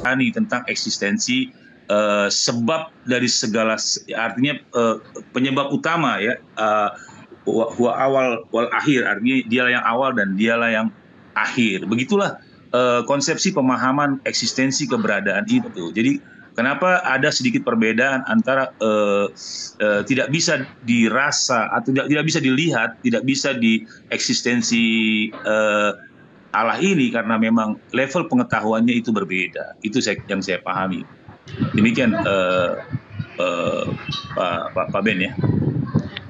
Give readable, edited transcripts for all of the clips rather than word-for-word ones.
rohani tentang eksistensi sebab dari segala, artinya penyebab utama ya, huwa awal wal akhir, artinya dialah yang awal dan dialah yang akhir. Begitulah konsepsi pemahaman eksistensi keberadaan itu. Jadi kenapa ada sedikit perbedaan antara tidak bisa dirasa atau tidak bisa dilihat, tidak bisa di eksistensi Allah ini, karena memang level pengetahuannya itu berbeda. Itu yang saya pahami. Demikian Pak Ben ya.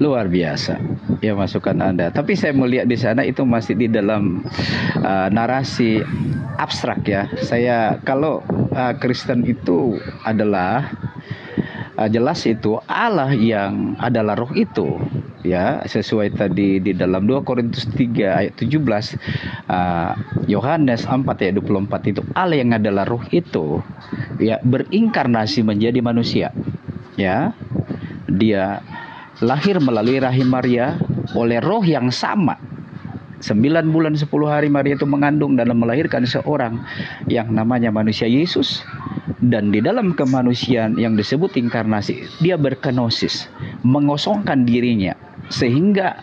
Luar biasa ya masukan Anda. Tapi saya melihat di sana itu masih di dalam narasi abstrak ya. Saya kalau Kristen itu adalah jelas itu Allah yang adalah roh itu ya, sesuai tadi di dalam 2 Korintus 3 ayat 17, Yohanes 4 ayat 24 itu Allah yang adalah roh itu ya berinkarnasi menjadi manusia ya. Dia lahir melalui rahim Maria oleh roh yang sama. 9 bulan 10 hari Maria itu mengandung dan melahirkan seorang yang namanya manusia Yesus. Dan di dalam kemanusiaan yang disebut inkarnasi, dia berkenosis, mengosongkan dirinya, sehingga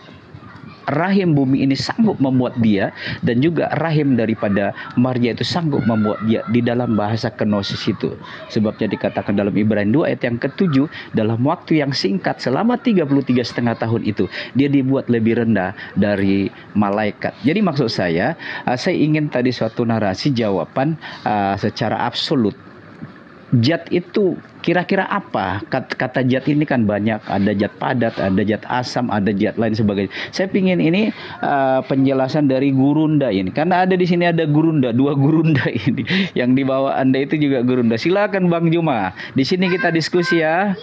rahim bumi ini sanggup membuat dia, dan juga rahim daripada Maria itu sanggup membuat dia di dalam bahasa kenosis itu. Sebabnya dikatakan dalam Ibrani 2 ayat yang ke-7, dalam waktu yang singkat selama 33,5 tahun itu, dia dibuat lebih rendah dari malaikat. Jadi maksud saya ingin tadi suatu narasi jawaban secara absolut. Zat itu kira-kira apa? Kata zat ini kan banyak, ada zat padat, ada zat asam, ada zat lain sebagainya. Saya pingin ini penjelasan dari Gurunda ini, karena ada di sini ada Gurunda, 2 Gurunda ini. Yang di bawah Anda itu juga Gurunda. Silakan Bang Juma. Di sini kita diskusi ya,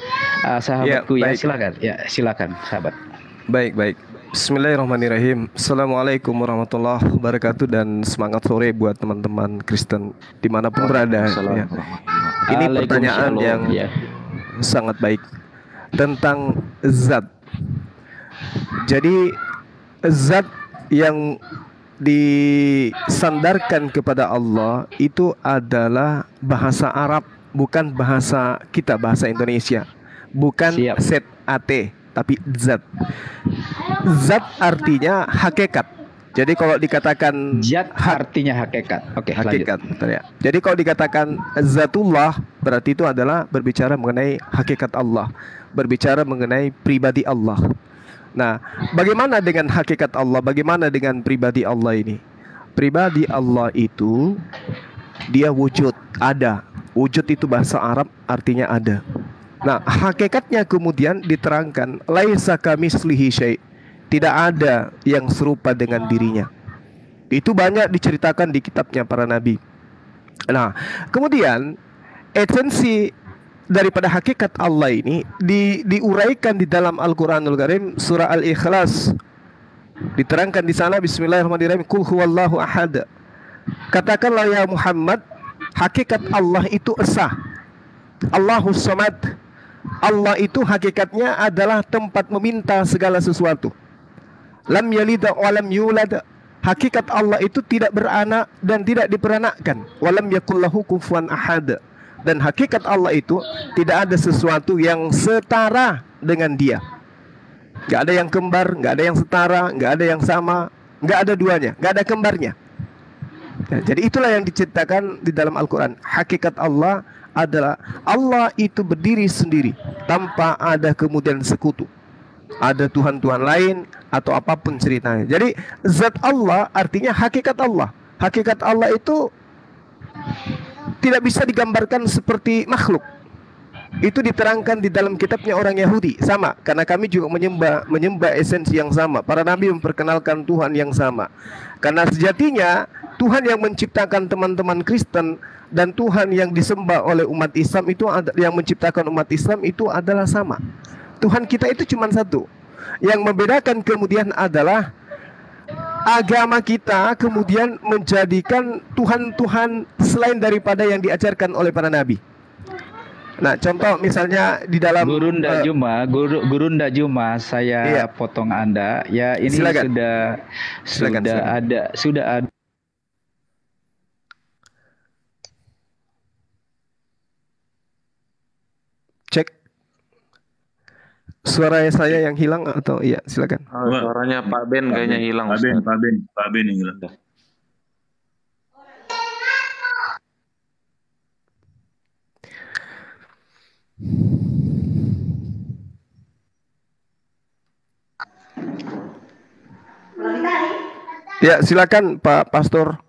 sahabatku ya. Silakan. Ya, silakan sahabat. Baik. Bismillahirrahmanirrahim. Assalamualaikum warahmatullahi wabarakatuh, dan semangat sore buat teman-teman Kristen dimanapun berada. Ya. Ini pertanyaan yang sangat baik tentang zat. Jadi zat yang disandarkan kepada Allah itu adalah bahasa Arab, bukan bahasa kita, bahasa Indonesia. Bukan set at, tapi zat. Zat artinya hakikat. Jadi kalau dikatakan zat artinya hakikat. Oke, hakikat. Ya. Jadi kalau dikatakan zatullah, berarti itu adalah berbicara mengenai hakikat Allah, berbicara mengenai pribadi Allah. Nah, bagaimana dengan hakikat Allah? Bagaimana dengan pribadi Allah ini? Pribadi Allah itu dia wujud, ada. Wujud itu bahasa Arab artinya ada. Nah, hakikatnya kemudian diterangkan, laisa kamitslihi syai'. Tidak ada yang serupa dengan dirinya. Itu banyak diceritakan di kitabnya para nabi. Nah, kemudian esensi daripada hakikat Allah ini diuraikan di dalam Al-Qur'anul Karim, surah Al-Ikhlas. Diterangkan di sana, bismillahirrahmanirrahim, qul huwallahu ahad. Katakanlah ya Muhammad, hakikat Allah itu esa. Allahus samad. Allah itu hakikatnya adalah tempat meminta segala sesuatu. Lam yalid wa lam yulad. Hakikat Allah itu tidak beranak dan tidak diperanakkan. Walam yakul lahu kufuwan ahad. Dan hakikat Allah itu tidak ada sesuatu yang setara dengan dia. Gak ada yang kembar, gak ada yang setara, gak ada yang sama, gak ada duanya, gak ada kembarnya. Ya, jadi itulah yang diceritakan di dalam Al-Quran. Hakikat Allah adalah Allah itu berdiri sendiri tanpa ada kemudian sekutu, ada Tuhan-Tuhan lain atau apapun ceritanya. Jadi zat Allah artinya hakikat Allah. Hakikat Allah itu tidak bisa digambarkan seperti makhluk. Itu diterangkan di dalam kitabnya orang Yahudi. Sama, karena kami juga menyembah esensi yang sama. Para nabi memperkenalkan Tuhan yang sama. Karena sejatinya Tuhan yang menciptakan teman-teman Kristen dan Tuhan yang disembah oleh umat Islam itu, yang menciptakan umat Islam itu adalah sama. Tuhan kita itu cuma satu. Yang membedakan kemudian adalah agama kita kemudian menjadikan Tuhan-Tuhan selain daripada yang diajarkan oleh para nabi. Nah, contoh misalnya di dalam Gurunda Juma, saya potong Anda. Ya, ini silakan. Sudah ada Suara saya yang hilang atau iya, silakan. Suaranya Pak Ben Pak kayaknya Ben, hilang, Pak Ben, Ustaz. Pak Ben yang hilang. Ya, silakan Pak Pastor.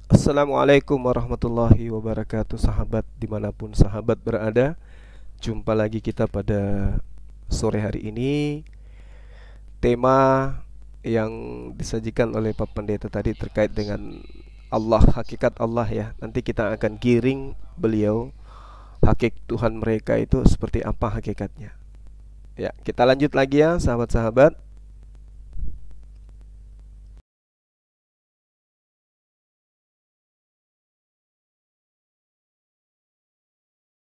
Assalamualaikum warahmatullahi wabarakatuh, sahabat dimanapun sahabat berada. Jumpa lagi kita pada sore hari ini. Tema yang disajikan oleh Pak Pendeta tadi terkait dengan Allah, hakikat Allah ya. Nanti kita akan giring beliau, hakikat Tuhan mereka itu seperti apa hakikatnya. Ya, kita lanjut lagi ya sahabat-sahabat.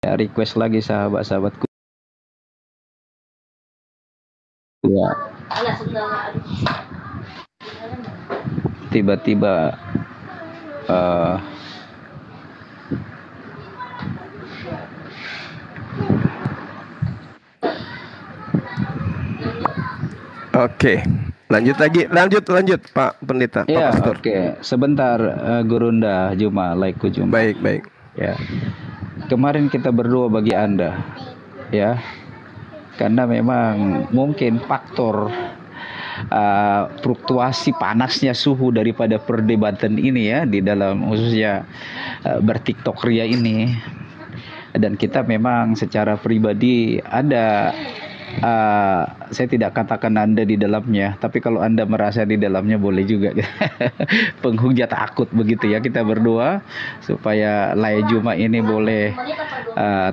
Ya, request lagi sahabat-sahabatku. Ya. Tiba-tiba Oke. Lanjut Pak Pendeta, Pak ya, Pastor. oke. Sebentar, Gurunda Juma, laiku Juma. Baik. Ya. Kemarin kita berdoa bagi Anda, ya. Karena memang mungkin faktor fluktuasi panasnya suhu daripada perdebatan ini ya di dalam khususnya bertiktok ria ini, dan kita memang secara pribadi ada saya tidak katakan Anda di dalamnya, tapi kalau Anda merasa di dalamnya boleh juga. Penghujat akut begitu ya. Kita berdoa supaya Laya Juma ini boleh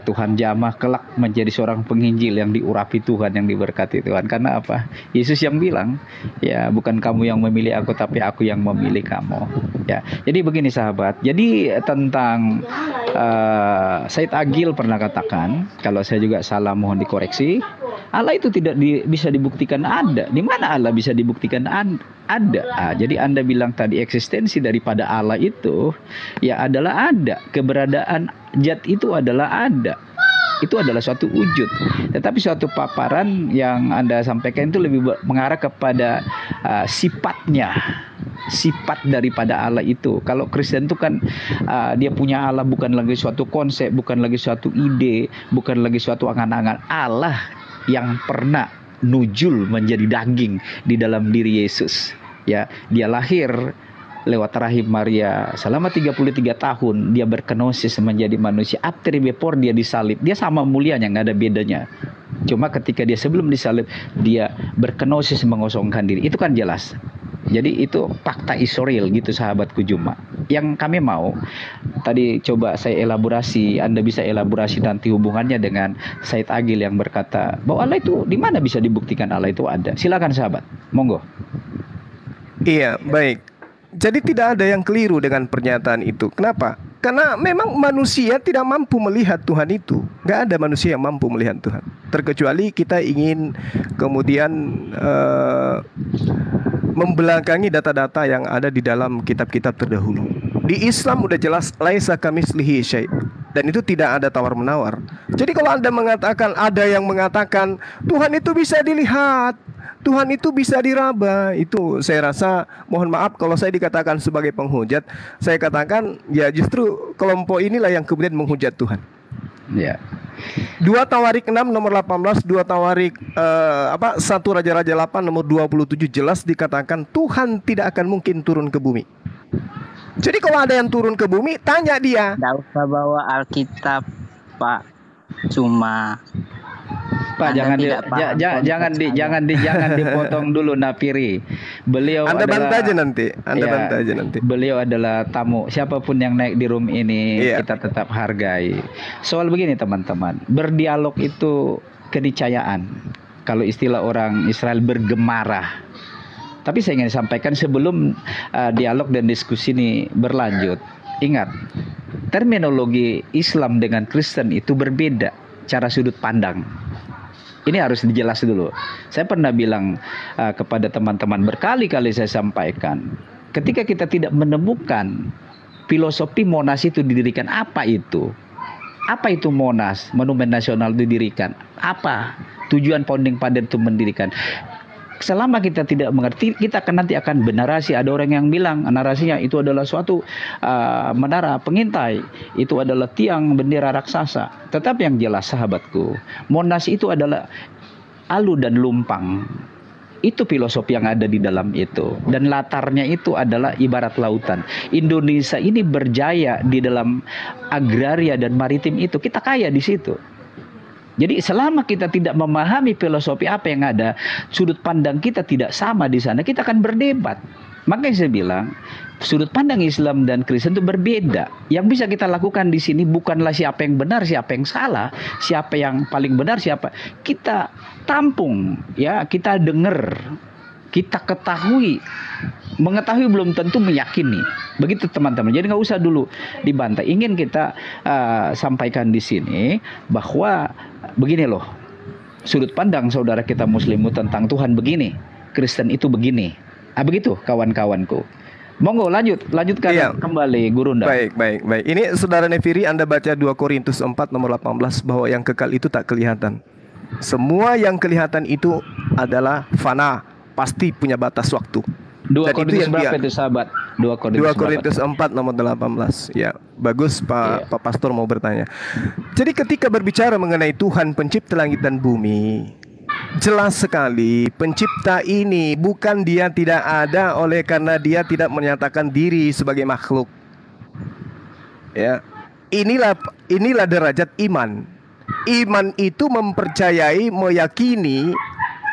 Tuhan jamah kelak menjadi seorang penginjil yang diurapi Tuhan, yang diberkati Tuhan. Karena apa? Yesus yang bilang, ya bukan kamu yang memilih aku, tapi aku yang memilih kamu. Ya, jadi begini sahabat. Jadi tentang Said Agil pernah katakan, kalau saya juga salah mohon dikoreksi, Allah itu tidak bisa dibuktikan ada. Di mana Allah bisa dibuktikan ada? Jadi Anda bilang tadi eksistensi daripada Allah itu ya adalah ada. Keberadaan zat itu adalah ada. Itu adalah suatu wujud. Tetapi suatu paparan yang Anda sampaikan itu lebih mengarah kepada sifatnya. Sifat daripada Allah itu. Kalau Kristen itu kan dia punya Allah bukan lagi suatu konsep, bukan lagi suatu ide, bukan lagi suatu angan-angan. Allah yang pernah nujul menjadi daging di dalam diri Yesus. Ya, dia lahir lewat rahim Maria selama 33 tahun dia berkenosis menjadi manusia. After before dia disalib, dia sama mulianya, nggak ada bedanya. Cuma ketika dia sebelum disalib, dia berkenosis mengosongkan diri. Itu kan jelas. Jadi itu fakta historil gitu sahabatku Juma. Yang kami mau tadi coba saya elaborasi, Anda bisa elaborasi nanti hubungannya dengan Said Agil yang berkata bahwa Allah itu di mana bisa dibuktikan Allah itu ada. Silakan sahabat, monggo. Iya, baik. Jadi tidak ada yang keliru dengan pernyataan itu. Kenapa? Karena memang manusia tidak mampu melihat Tuhan itu. Nggak ada manusia yang mampu melihat Tuhan. Terkecuali kita ingin kemudian membelakangi data-data yang ada di dalam kitab-kitab terdahulu. Di Islam udah jelas laisa kamitslihi syai'. Dan itu tidak ada tawar-menawar. Jadi kalau Anda mengatakan, ada yang mengatakan Tuhan itu bisa dilihat, Tuhan itu bisa diraba, itu saya rasa mohon maaf kalau saya dikatakan sebagai penghujat. Saya katakan ya justru kelompok inilah yang kemudian menghujat Tuhan. Ya. 2 Tawarik 6 nomor 18, 2 Tawarik 1 Raja-Raja 8 nomor 27 jelas dikatakan Tuhan tidak akan mungkin turun ke bumi. Jadi kalau ada yang turun ke bumi, tanya dia. Tidak usah bawa Alkitab, Pak. Cuma Pak, Anda jangan tidak paham konteks ayat. jangan dipotong dulu Napiri. Beliau Anda adalah bantah aja nanti. Anda ya, bantah aja nanti. beliau adalah tamu. Siapapun yang naik di room ini Iya. kita tetap hargai. Soal begini teman-teman, berdialog itu keniscayaan. Kalau istilah orang Israel bergemarah. Tapi saya ingin sampaikan sebelum dialog dan diskusi ini berlanjut, ingat, terminologi Islam dengan Kristen itu berbeda cara sudut pandang. Ini harus dijelas dulu. Saya pernah bilang kepada teman-teman, berkali-kali saya sampaikan, ketika kita tidak menemukan filosofi Monas itu didirikan, apa itu? Apa itu Monas? Monumen Nasional didirikan. Apa tujuan founding father itu mendirikan? Selama kita tidak mengerti, kita nanti akan bernarasi. Ada orang yang bilang narasinya itu adalah suatu menara pengintai, itu adalah tiang bendera raksasa. Tetapi yang jelas sahabatku, Monas itu adalah alu dan lumpang. Itu filosofi yang ada di dalam itu. Dan latarnya itu adalah ibarat lautan. Indonesia ini berjaya di dalam agraria dan maritim itu. Kita kaya di situ. Jadi selama kita tidak memahami filosofi apa yang ada, sudut pandang kita tidak sama di sana, kita akan berdebat. Makanya saya bilang, sudut pandang Islam dan Kristen itu berbeda. Yang bisa kita lakukan di sini bukanlah siapa yang benar, siapa yang salah, siapa yang paling benar, siapa. Kita tampung, ya, kita dengar, kita ketahui. Mengetahui belum tentu meyakini. Begitu teman-teman. Jadi nggak usah dulu dibantah. Ingin kita sampaikan di sini bahwa begini loh, sudut pandang saudara kita Muslimu tentang Tuhan begini, Kristen itu begini. Begitu kawan-kawanku. Monggo lanjutkan kembali Gurunda. Baik. Ini saudara Nefiri, Anda baca 2 Korintus 4 nomor 18 bahwa yang kekal itu tak kelihatan. Semua yang kelihatan itu adalah fana, pasti punya batas waktu. 2 Korintus berapa itu sahabat? 2 Korintus 4 nomor 18. Ya, bagus Pak Pastor mau bertanya. Jadi ketika berbicara mengenai Tuhan pencipta langit dan bumi, jelas sekali pencipta ini bukan dia tidak ada oleh karena dia tidak menyatakan diri sebagai makhluk. Ya. Inilah derajat iman. Iman itu mempercayai, meyakini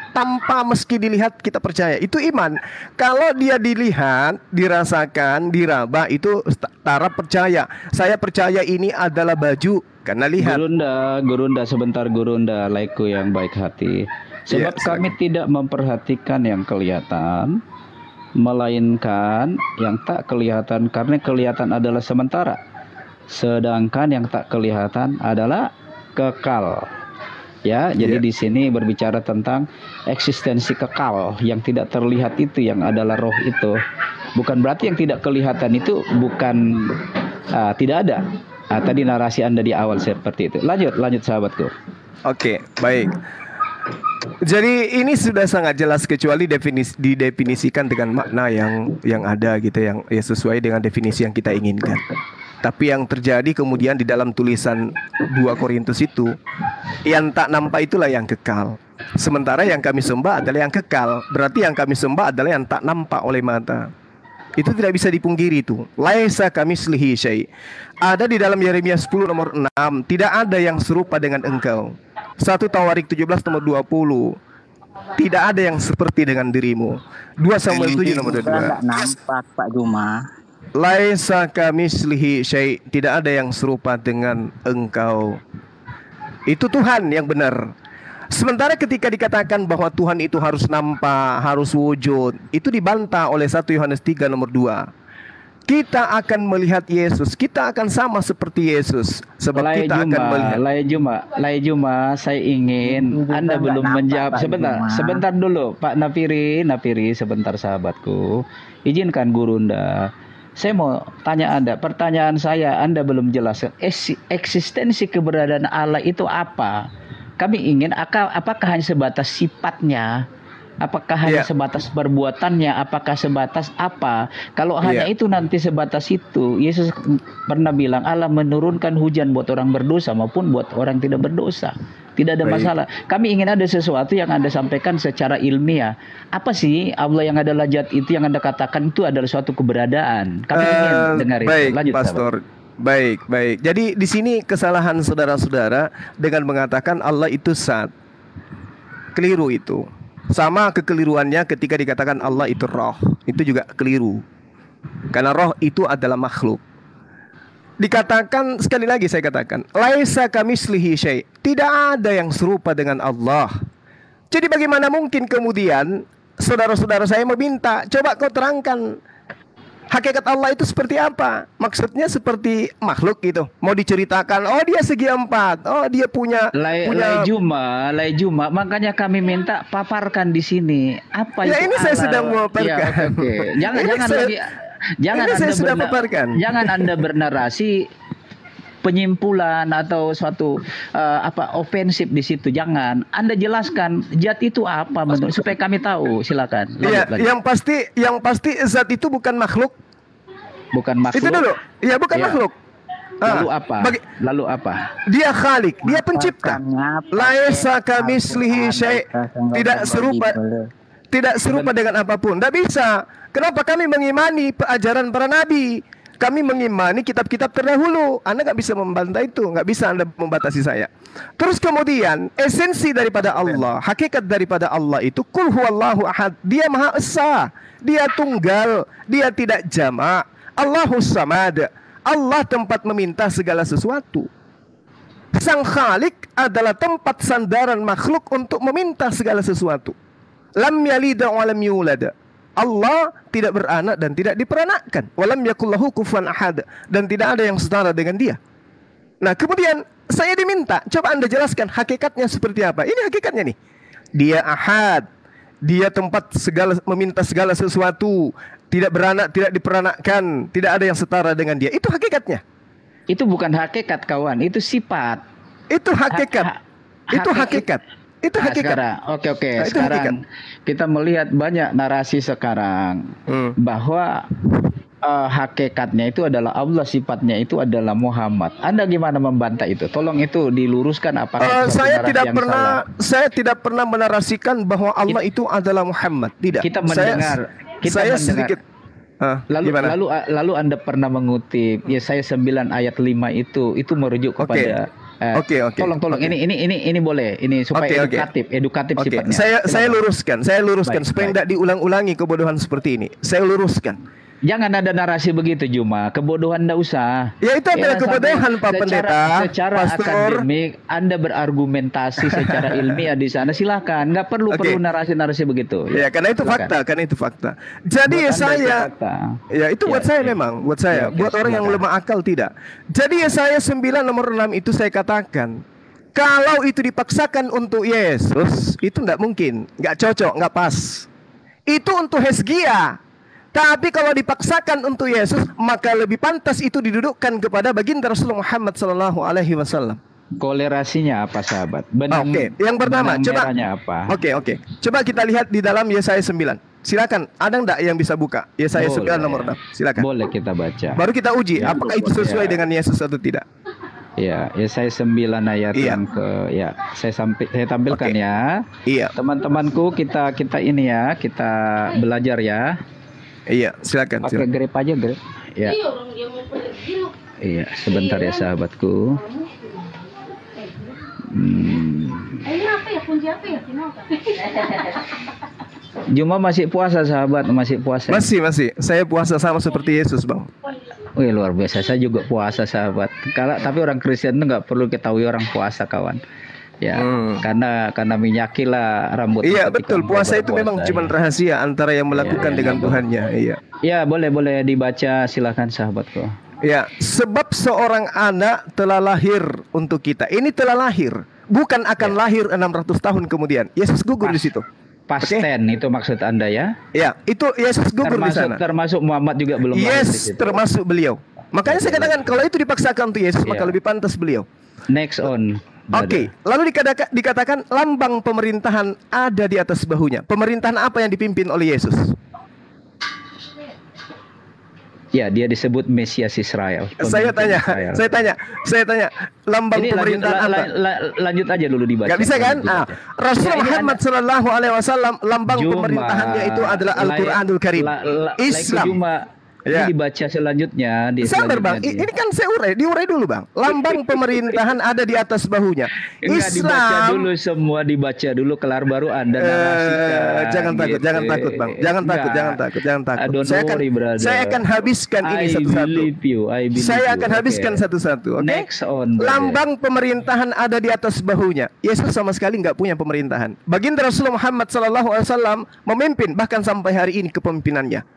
tanpa meski dilihat kita percaya. Itu iman. Kalau dia dilihat, dirasakan, diraba, itu taraf percaya. Saya percaya ini adalah baju karena lihat. Gurunda sebentar Gurunda, laiku yang baik hati. Sebab kami tidak memperhatikan yang kelihatan, melainkan yang tak kelihatan, karena kelihatan adalah sementara. Sedangkan yang tak kelihatan adalah kekal. Ya, jadi di sini berbicara tentang eksistensi kekal yang tidak terlihat itu, yang adalah roh itu. Bukan berarti yang tidak kelihatan itu bukan tidak ada. Tadi narasi Anda di awal seperti itu. Lanjut sahabatku. Oke, baik. Jadi ini sudah sangat jelas kecuali didefinisikan dengan makna yang ada gitu, yang sesuai dengan definisi yang kita inginkan. Tapi yang terjadi kemudian di dalam tulisan 2 Korintus itu, yang tak nampak itulah yang kekal. Sementara yang kami sembah adalah yang kekal. Berarti yang kami sembah adalah yang tak nampak oleh mata. Itu tidak bisa dipungkiri itu. Laisa kamitslihi syai'. Ada di dalam Yeremia 10 nomor 6, tidak ada yang serupa dengan engkau. 1 Tawarik 17 nomor 20. Tidak ada yang seperti dengan dirimu. 2 Samuel 7 nomor 2. Tidak nampak Pak Juma. Laisa kamitslihi syai', tidak ada yang serupa dengan engkau. Itu Tuhan yang benar. Sementara ketika dikatakan bahwa Tuhan itu harus nampak, harus wujud, itu dibantah oleh 1 Yohanes 3 nomor 2. Kita akan melihat Yesus, kita akan sama seperti Yesus. Sebab kita akan melihat. Lai Juma, saya ingin Anda belum menjawab. Sebentar dulu Pak Napiri, sebentar sahabatku. Izinkan Gurunda. Saya mau tanya Anda, pertanyaan saya Anda belum jelaskan. Eksistensi keberadaan Allah itu apa? Kami ingin apakah hanya sebatas sifatnya? Apakah hanya sebatas perbuatannya? Apakah sebatas apa? Kalau hanya itu nanti sebatas itu, Yesus pernah bilang Allah menurunkan hujan buat orang berdosa maupun buat orang tidak berdosa. Tidak ada masalah. Kami ingin ada sesuatu yang Anda sampaikan secara ilmiah. Apa sih Allah yang adalah zat itu yang Anda katakan itu adalah suatu keberadaan? Kami ingin dengar itu. Baik, lanjut, Pastor. Baik. Jadi di sini kesalahan saudara-saudara dengan mengatakan Allah itu zat. keliru itu. Sama kekeliruannya ketika dikatakan Allah itu roh, itu juga keliru. Karena roh itu adalah makhluk. Dikatakan, sekali lagi saya katakan, laisa kamitslihi syai', tidak ada yang serupa dengan Allah. Jadi bagaimana mungkin kemudian saudara-saudara saya meminta, coba kau terangkan hakikat Allah itu seperti apa? Maksudnya seperti makhluk gitu. Mau diceritakan, oh dia segi empat, oh dia punya Lai Juma, makanya kami minta paparkan di sini apa ya, itu ini saya Allah. sedang memaparkan. Ya, oke. Jangan Ini jangan saya- lagi jangan ini saya Anda sedang paparkan. jangan Anda bernarasi penyimpulan atau suatu ofensif di situ. Jangan. Anda jelaskan zat itu apa menurut supaya kami tahu. Silakan. Iya, Lanjut. yang pasti zat itu bukan makhluk. Bukan makhluk. Itu dulu. Ya, bukan Iya. makhluk. Lalu apa? Lalu apa? Dia khalik, dia pencipta. Laisa kamitslihi syai', tidak serupa dengan apapun. Tidak bisa. Kenapa kami mengimani ajaran para nabi? Kami mengimani kitab-kitab terdahulu. Anda nggak bisa membantah itu, nggak bisa Anda membatasi saya. Terus kemudian esensi daripada Allah, hakikat daripada Allah itu kul huwallahu ahad. Dia maha esa, dia tunggal, dia tidak jamak. Allahus samad. Allah tempat meminta segala sesuatu. Sang Khalik adalah tempat sandaran makhluk untuk meminta segala sesuatu. Lam yalida wa lam yulad. Allah tidak beranak dan tidak diperanakkan. Walam yakullahu kufuwan ahad, dan tidak ada yang setara dengan dia. Nah, kemudian saya diminta, coba Anda jelaskan hakikatnya seperti apa. Ini hakikatnya nih. Dia ahad. Dia tempat meminta segala sesuatu, tidak beranak, tidak diperanakkan, tidak ada yang setara dengan dia. Itu hakikatnya. Itu bukan hakikat kawan, itu sifat. Itu hakikat. Itu hakikat. Itu Nah, hakikat. sekarang, oke. Nah, itu Sekarang hakikat. kita melihat banyak narasi sekarang bahwa hakikatnya itu adalah Allah, sifatnya itu adalah Muhammad. Anda gimana membantah itu? Tolong itu diluruskan apakah itu saya narasi tidak yang pernah salah? saya tidak pernah menarasikan bahwa Allah itu adalah Muhammad. Tidak. Kita mendengar. Saya sedikit. Gimana? Lalu Anda pernah mengutip ya saya 9 ayat 5 itu merujuk kepada Oke. Tolong ini boleh ini supaya edukatif Oke. sifatnya. Saya luruskan Baik, supaya tidak diulang-ulangi kebodohan seperti ini. Saya luruskan. Jangan ada narasi begitu Juma, kebodohan enggak usah. Ya, itu adalah kebodohan Pak Pendeta. Secara Pastor. akademik Anda berargumentasi secara ilmiah di sana silakan, nggak perlu narasi-narasi begitu. Ya, karena itu silakan. fakta. Jadi Buat Anda saya itu fakta. ya itu buat saya memang, buat saya. Ya, oke, Buat orang yang silakan. lemah akal tidak. Jadi saya 9 nomor 6 itu saya katakan, kalau itu dipaksakan untuk Yesus, itu enggak mungkin, enggak cocok, enggak pas. Itu untuk Hesgia. Tapi kalau dipaksakan untuk Yesus, maka lebih pantas itu didudukkan kepada baginda Rasulullah Muhammad sallallahu alaihi wasallam. Kolerasinya apa sahabat? Oke, yang pertama coba apa? Oke. Coba kita lihat di dalam Yesaya 9. Silakan, ada enggak yang bisa buka? Yesaya 9 nomor 6. Silakan. Boleh kita baca. Baru kita uji Ya, apakah itu sesuai ya. dengan Yesus atau tidak. Ya, saya 9 ayat Iya. yang saya tampilkan Oke. ya. Iya. Teman-temanku kita ini ya, kita belajar ya. Iya, silakan. Pakai grep aja grep. Ya. Iya, sebentar ya sahabatku. Ini apa ya? Kunci apa ya? Kenapa? Juma masih puasa sahabat, masih puasa. Masih. Saya puasa sama seperti Yesus, Bang. Wih, luar biasa, saya juga puasa sahabat. Tapi orang Kristen itu nggak perlu ketahui orang puasa kawan. Ya, karena minyakilah rambut. Iya, ketika betul. Puasa itu berpuasa, memang ya. cuma rahasia antara yang melakukan dengan Tuhannya. Iya. Ya, boleh dibaca, silakan sahabatku. Ya, sebab seorang anak telah lahir untuk kita. Ini telah lahir, bukan akan lahir 600 tahun kemudian. Yesus gugur di situ. Pasten itu maksud Anda ya? Ya, itu Yesus gugur di sana. Termasuk Muhammad juga belum lahir di Yes, situ. termasuk beliau. Makanya saya katakan kalau itu dipaksakan untuk Yesus, maka Iya. lebih pantas beliau. Next on. Oke, lalu dikatakan lambang pemerintahan ada di atas bahunya. Pemerintahan apa yang dipimpin oleh Yesus? Ya, dia disebut Mesias Israel. Saya Pemimpin tanya, Israel. saya tanya, lambang Ini pemerintahan apa? lanjut aja dulu dibaca. Gak bisa kan? Lanjut Ah, dibaca. Rasul Ya, ini Muhammad Sallallahu Alaihi Wasallam lambang Juma, pemerintahannya itu adalah Al-Quranul Karim. Islam. Ya. Ini dibaca selanjutnya di Sabar bang, selanjutnya ini kan saya diurai dulu bang. Lambang pemerintahan ada di atas bahunya. Enggak dibaca Islam. dulu semua, dibaca dulu kelar baru Anda narasikan. Jangan takut, gitu. jangan takut bang. Jangan takut, Enggak. jangan takut, jangan takut. Don't worry, brother. Saya akan habiskan ini I satu-satu. believe you. Saya akan habiskan satu-satu. Oke. Next on. brother. Lambang pemerintahan ada di atas bahunya. Yesus sama sekali nggak punya pemerintahan. Baginda Rasulullah Muhammad SAW memimpin bahkan sampai hari ini kepemimpinannya.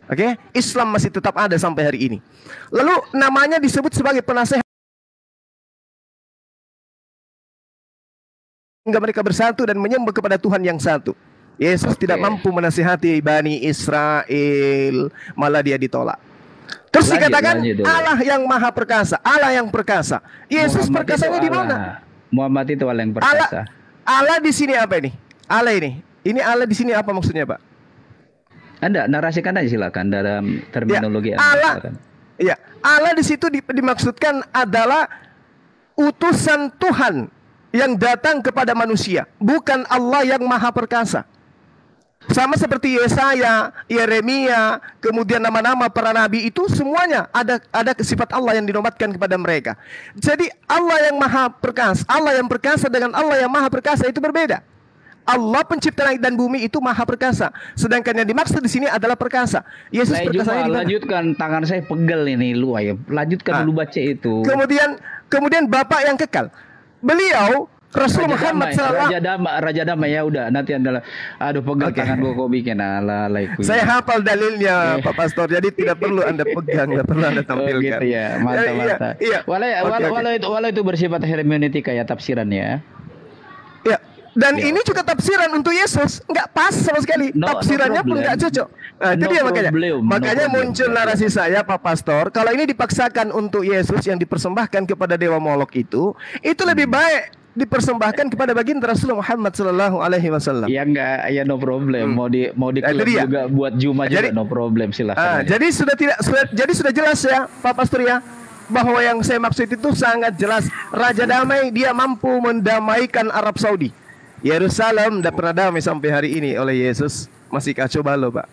Oke, Islam masih tetap ada sampai hari ini. Lalu namanya disebut sebagai penasehat hingga mereka bersatu dan menyembah kepada Tuhan yang satu. Yesus tidak mampu menasihati Bani Israel, malah dia ditolak. Terus dikatakan Allah yang maha perkasa, Allah yang perkasa. Yesus Muhammad perkasanya itu di mana? Allah. Muhammad itu Allah yang perkasa. Allah di sini apa ini? Allah ini. Ini Allah di sini apa maksudnya, Pak? Anda narasikan aja silakan dalam terminologi Ya, Anda. Allah, Silakan. ya, Allah di situ dimaksudkan adalah utusan Tuhan yang datang kepada manusia, bukan Allah yang maha perkasa. Sama seperti Yesaya, Yeremia, kemudian nama-nama para nabi itu semuanya ada sifat Allah yang dinobatkan kepada mereka. Jadi Allah yang maha perkasa, Allah yang perkasa dengan Allah yang maha perkasa itu berbeda. Allah pencipta langit dan bumi itu maha perkasa, sedangkan yang dimaksud di sini adalah perkasa. Yesus perkasanya di mana? Lanjutkan, tangan saya pegel ini lu ayo. Lanjutkan dulu baca itu. Kemudian Bapak yang kekal. Beliau Rasul Muhammad SAW. Raja Damai ya udah nanti adalah aduh pegel tangan gua kok bikin Saya hafal dalilnya Pak Pastor, jadi tidak perlu Anda pegang, tidak perlu Anda tampilkan. Gitu ya, mantap. Iya. Walau itu bersifat hermeneutika ya tafsirannya. Ya. Dan ini juga tafsiran untuk Yesus, nggak pas sama sekali. Tafsirannya pun nggak cocok. Nah, itu dia makanya muncul narasi saya, Pak Pastor. Kalau ini dipaksakan untuk Yesus yang dipersembahkan kepada Dewa Molok itu lebih baik dipersembahkan kepada baginda Rasulullah Muhammad SAW. Ya enggak, ya no problem. Mau diklaim juga buat Juma juga no problem, silakan. Jadi sudah jelas ya, Pak Pastor ya, bahwa yang saya maksud itu sangat jelas. Raja Damai, dia mampu mendamaikan Arab Saudi. Yerusalem tidak pernah damai sampai hari ini oleh Yesus, masih kacau balau, Pak.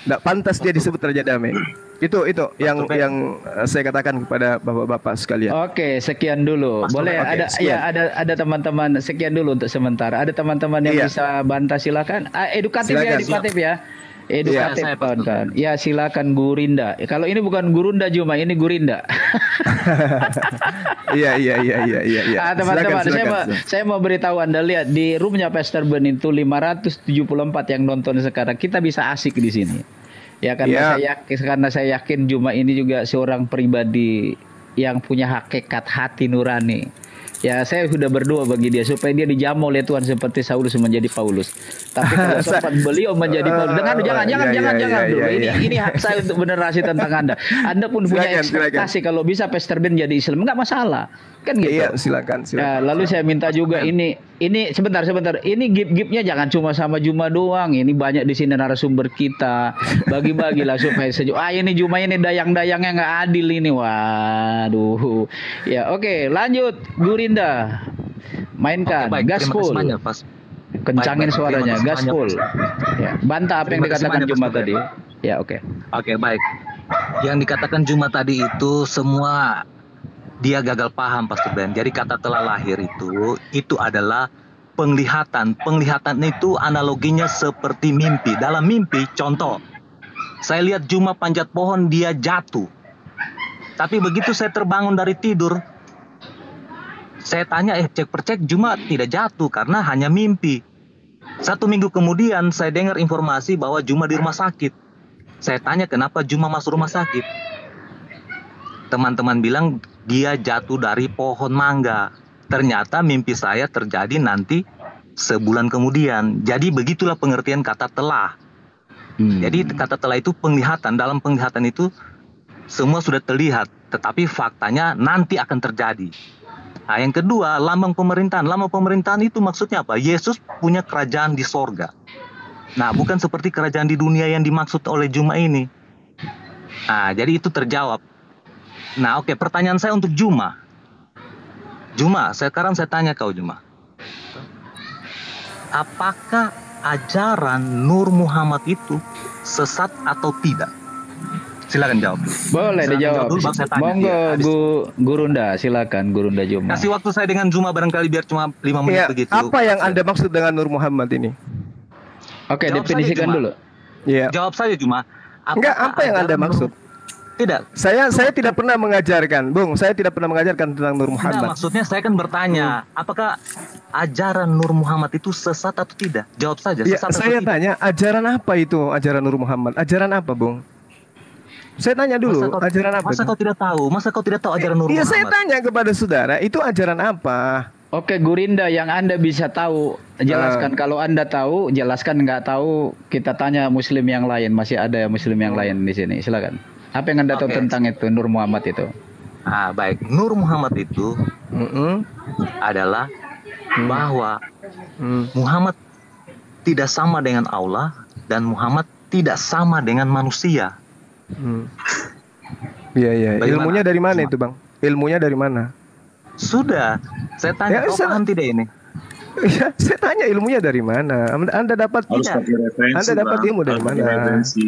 Tidak pantas dia disebut Raja Damai. Itu yang saya katakan kepada bapak-bapak sekalian. Oke, sekian dulu. Boleh ada teman-teman, sekian dulu untuk sementara. Ada teman-teman yang bisa bantah silakan. Edukatif ya. Edukatif kawan-kawan. Ya silakan Gurinda. Kalau ini bukan Gurunda Juma, ini Gurinda. Iya. Teman-teman, saya mau beritahu Anda, lihat di roomnya Pastor Ben itu 574 yang nonton sekarang. Kita bisa asik di sini. Ya karena saya yakin Juma ini juga seorang pribadi yang punya hakikat hati nurani. Ya saya sudah berdoa bagi dia supaya dia dijamu oleh Tuhan seperti Saulus menjadi Paulus. Tapi kalau sempat beliau menjadi Paulus, jangan dulu. Ini hak saya untuk benerasi tentang Anda. Anda pun punya ekspektasi kalau bisa Pastor Ben jadi Islam, enggak masalah. Kan gitu. Iya, silakan. Ya, lalu saya minta juga ini sebentar. Ini gip-gipnya jangan cuma sama Juma doang. Ini banyak di sini narasumber kita. Bagi-bagilah supaya sejuk. Ini Juma ini dayang-dayangnya nggak adil ini. Waduh. Ya, oke, lanjut Gurinda. Mainkan. Gaspol. Kencangin suaranya. Gaspol. Ya, bantah apa yang dikatakan Juma tadi. Ya, oke. Oke, baik. Yang dikatakan Juma tadi itu semua dia gagal paham, Pastor Ben. Jadi kata telah lahir itu adalah penglihatan. Penglihatan itu analoginya seperti mimpi. Dalam mimpi, contoh, saya lihat Juma panjat pohon, dia jatuh. Tapi begitu saya terbangun dari tidur, saya tanya, cek Juma tidak jatuh karena hanya mimpi. 1 minggu kemudian saya dengar informasi bahwa Juma di rumah sakit. Saya tanya kenapa Juma masuk rumah sakit. Teman-teman bilang dia jatuh dari pohon mangga. Ternyata mimpi saya terjadi nanti sebulan kemudian. Jadi begitulah pengertian kata telah. Jadi kata telah itu penglihatan. Dalam penglihatan itu semua sudah terlihat, tetapi faktanya nanti akan terjadi. Nah, yang kedua, lambang pemerintahan. Lambang pemerintahan itu maksudnya apa? Yesus punya kerajaan di sorga. Nah, bukan seperti kerajaan di dunia yang dimaksud oleh Juma ini. Nah, jadi itu terjawab. Nah, oke, pertanyaan saya untuk Juma. Juma, sekarang saya tanya kau, Juma. Apakah ajaran Nur Muhammad itu sesat atau tidak? Silakan jawab. Boleh Silakan dijawab. dulu, Bang, saya tanya. Monggo Iya, habis- Gurunda, silakan Gurunda Juma. Kasih waktu saya dengan Juma barangkali biar cuma 5 menit Iya, begitu. apa yang Anda maksud dengan Nur Muhammad ini? Oke, Jawab definisikan saja, Juma. dulu. Iya. Jawab saja Juma. Enggak, apa yang Anda ajaran maksud? Tidak. Saya tidak pernah mengajarkan, Bung. Saya tidak pernah mengajarkan tentang Nur Tidak, Muhammad. maksudnya saya kan bertanya, apakah ajaran Nur Muhammad itu sesat atau tidak? Jawab saja, Ya, sesat atau saya tidak. tanya, ajaran apa itu ajaran Nur Muhammad? Ajaran apa, Bung? Saya tanya dulu, ajaran apa? Masa itu? kau tidak tahu? Masa kau tidak tahu ajaran Nur Iya, Muhammad? saya tanya kepada saudara, itu ajaran apa? Oke, Gurinda, yang Anda bisa tahu, jelaskan. Kalau Anda tahu, jelaskan. Nggak tahu, kita tanya Muslim yang lain. Masih ada Muslim yang lain di sini. Silakan. Apa yang Anda tahu Oke. tentang itu, Nur Muhammad itu? Ah, baik. Nur Muhammad itu Mm-mm. adalah bahwa Mm. Muhammad tidak sama dengan Allah dan Muhammad tidak sama dengan manusia. Hmm. Iya, iya. Bagaimana? Ilmunya dari mana itu, Bang? Ilmunya dari mana? Sudah, saya tanya, Ya, kau saya- paham tidak ini? Ya, saya tanya ilmunya dari mana? Anda dapat Harus pakai referensi. Anda dapat Bang. ilmu dari Harus pakai mana? referensi.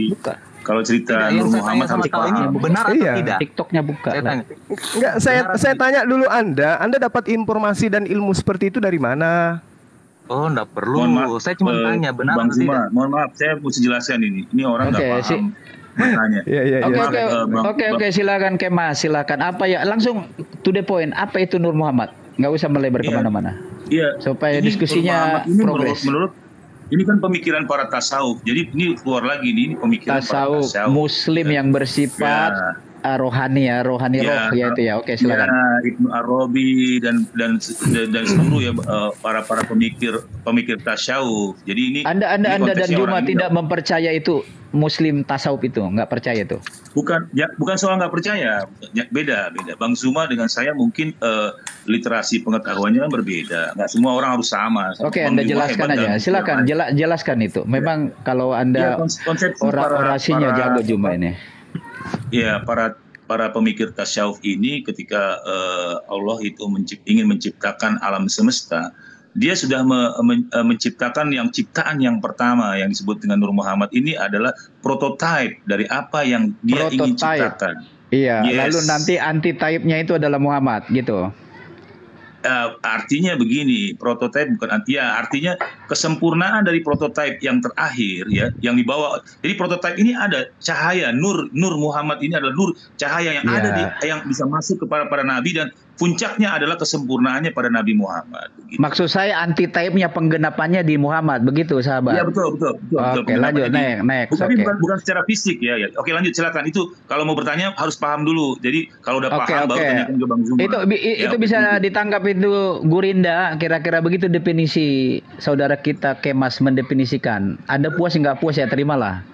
Kalau cerita Tidak, yang Nur saya tanya Muhammad sama harus kau ini paham. benar atau Iya. tidak? TikToknya buka. Saya lah. tanya. Enggak, saya tanya dulu Anda dapat informasi dan ilmu seperti itu dari mana? Oh, enggak perlu. Mohon maaf, Saya cuma tanya benar Bang atau tidak? Zuma, mohon maaf, saya mesti jelaskan ini. Ini orang nggak Oke, paham. Bertanya. Iya, iya, Oke, iya. oke, Bang- oke, silakan Kemas, silakan. Apa ya? Langsung to the point. Apa itu Nur Muhammad? Nggak usah melebar Iya. kemana-mana. Iya. Supaya Ini diskusinya Nur Muhammad ini progres. menurut ini kan pemikiran para tasawuf. Jadi ini keluar lagi nih, ini pemikiran para Tasawuf tasawuf. Muslim yang bersifat rohani roh ya itu ya. Oke, silakan. Ya, Ibnu Arabi dan seluruh ya para pemikir tasawuf. Jadi ini Anda ini dan konteksnya Juma orang ini tidak mempercaya itu Muslim tasawuf itu, nggak percaya itu. bukan soal nggak percaya, ya, beda. Bang Zuma dengan saya mungkin literasi pengetahuannya kan berbeda. Nggak semua orang harus sama. Oke, Bang Anda Zuma jelaskan hebat aja. dalam Silakan bidang jelaskan itu. Memang kalau Ya, Anda konsepsi para- orasinya para- jago Juma ini. Ya, para pemikir tasawuf ini ketika Allah itu ingin menciptakan alam semesta, dia sudah menciptakan ciptaan yang pertama yang disebut dengan Nur Muhammad ini adalah prototipe dari apa yang dia ingin Prototype. ciptakan. Iya, Yes. lalu nanti anti-type-nya itu adalah Muhammad gitu. Artinya begini, prototipe bukan artinya kesempurnaan dari prototipe yang terakhir ya, yang dibawa. Jadi prototipe ini ada cahaya Nur Muhammad ini adalah nur cahaya yang Ya. ada yang bisa masuk kepada para nabi dan puncaknya adalah kesempurnaannya pada Nabi Muhammad. Begitu. Maksud saya anti-type-nya penggenapannya di Muhammad, begitu sahabat. Iya betul. Oke, lanjut next. Tapi Oke. bukan secara fisik ya. Oke, lanjut silakan. Itu kalau mau bertanya harus paham dulu. Jadi kalau udah Oke, paham baru oke. tanyakan ke Bang Zuma. Itu Ya, bisa begitu. ditangkap itu Gurinda, kira-kira begitu definisi saudara kita Kemas mendefinisikan. Anda puas nggak puas ya terimalah.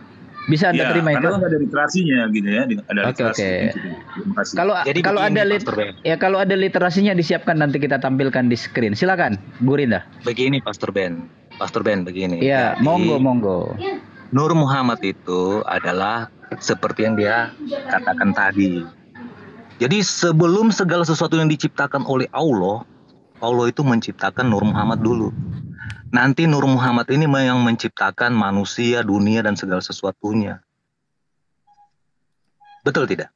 Bisa Anda Ya, terima itu? karena kan ada literasinya gitu ya. Ada Oke, literasi. oke. Terima kasih. Jadi Kalau begini, ada Pastor Ben. kalau ada literasinya disiapkan nanti kita tampilkan di screen. Silakan, Gurinda. Begini Pastor Ben begini. Iya, Jadi, monggo. Nur Muhammad itu adalah seperti yang dia katakan tadi. Jadi sebelum segala sesuatu yang diciptakan oleh Allah itu menciptakan Nur Muhammad dulu. Nanti Nur Muhammad ini yang menciptakan manusia, dunia, dan segala sesuatunya. Betul tidak?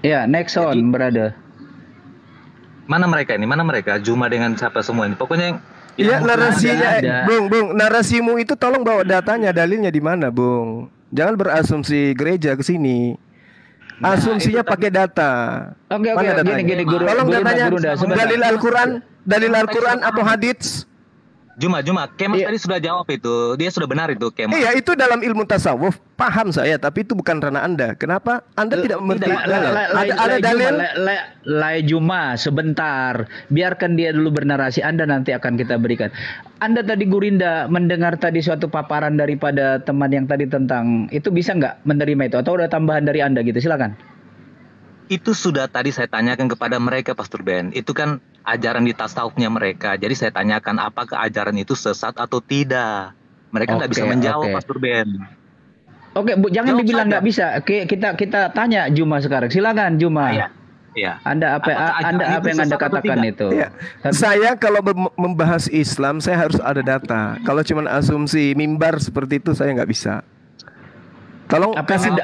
Ya, next on, brother. Mana mereka ini? Mana mereka? Juma dengan siapa semua ini? Pokoknya yang Iya, narasinya, ada. Bung, narasimu itu tolong bawa datanya, dalilnya di mana, Bung? Jangan berasumsi gereja ke sini. Asumsinya itu tadi- pakai data. Oke, Mana datanya? gini, Guru. Tolong datanya sebentar. dalil Al-Quran atau hadits. Juma, Kemas Iya. tadi sudah jawab itu. Dia sudah benar itu, Kemas. Iya, itu dalam ilmu tasawuf. Paham saya, tapi itu bukan ranah Anda. Kenapa Anda tidak mengerti? Ada dalil? Lai Juma, sebentar. Biarkan dia dulu bernarasi. Anda nanti akan kita berikan. Anda tadi Gurinda mendengar tadi suatu paparan daripada teman yang tadi tentang itu, bisa nggak menerima itu? Atau ada tambahan dari Anda gitu? Silakan. Itu sudah tadi saya tanyakan kepada mereka, Pastor Ben. Itu kan ajaran di tasawufnya mereka. Jadi saya tanyakan apakah ajaran itu sesat atau tidak. Mereka nggak bisa Oke, menjawab, oke. Pastor Ben. Oke, Bu, jangan Jawab dibilang saja. nggak bisa. Kita tanya Juma sekarang. Silakan Juma. Iya. Anda apa Apakah ajaran Anda apa itu yang Anda sesat atau katakan tidak? itu? Iya. Saya kalau membahas Islam, saya harus ada data. Kalau cuma asumsi mimbar seperti itu, saya nggak bisa. Tolong Apa yang kasih anda,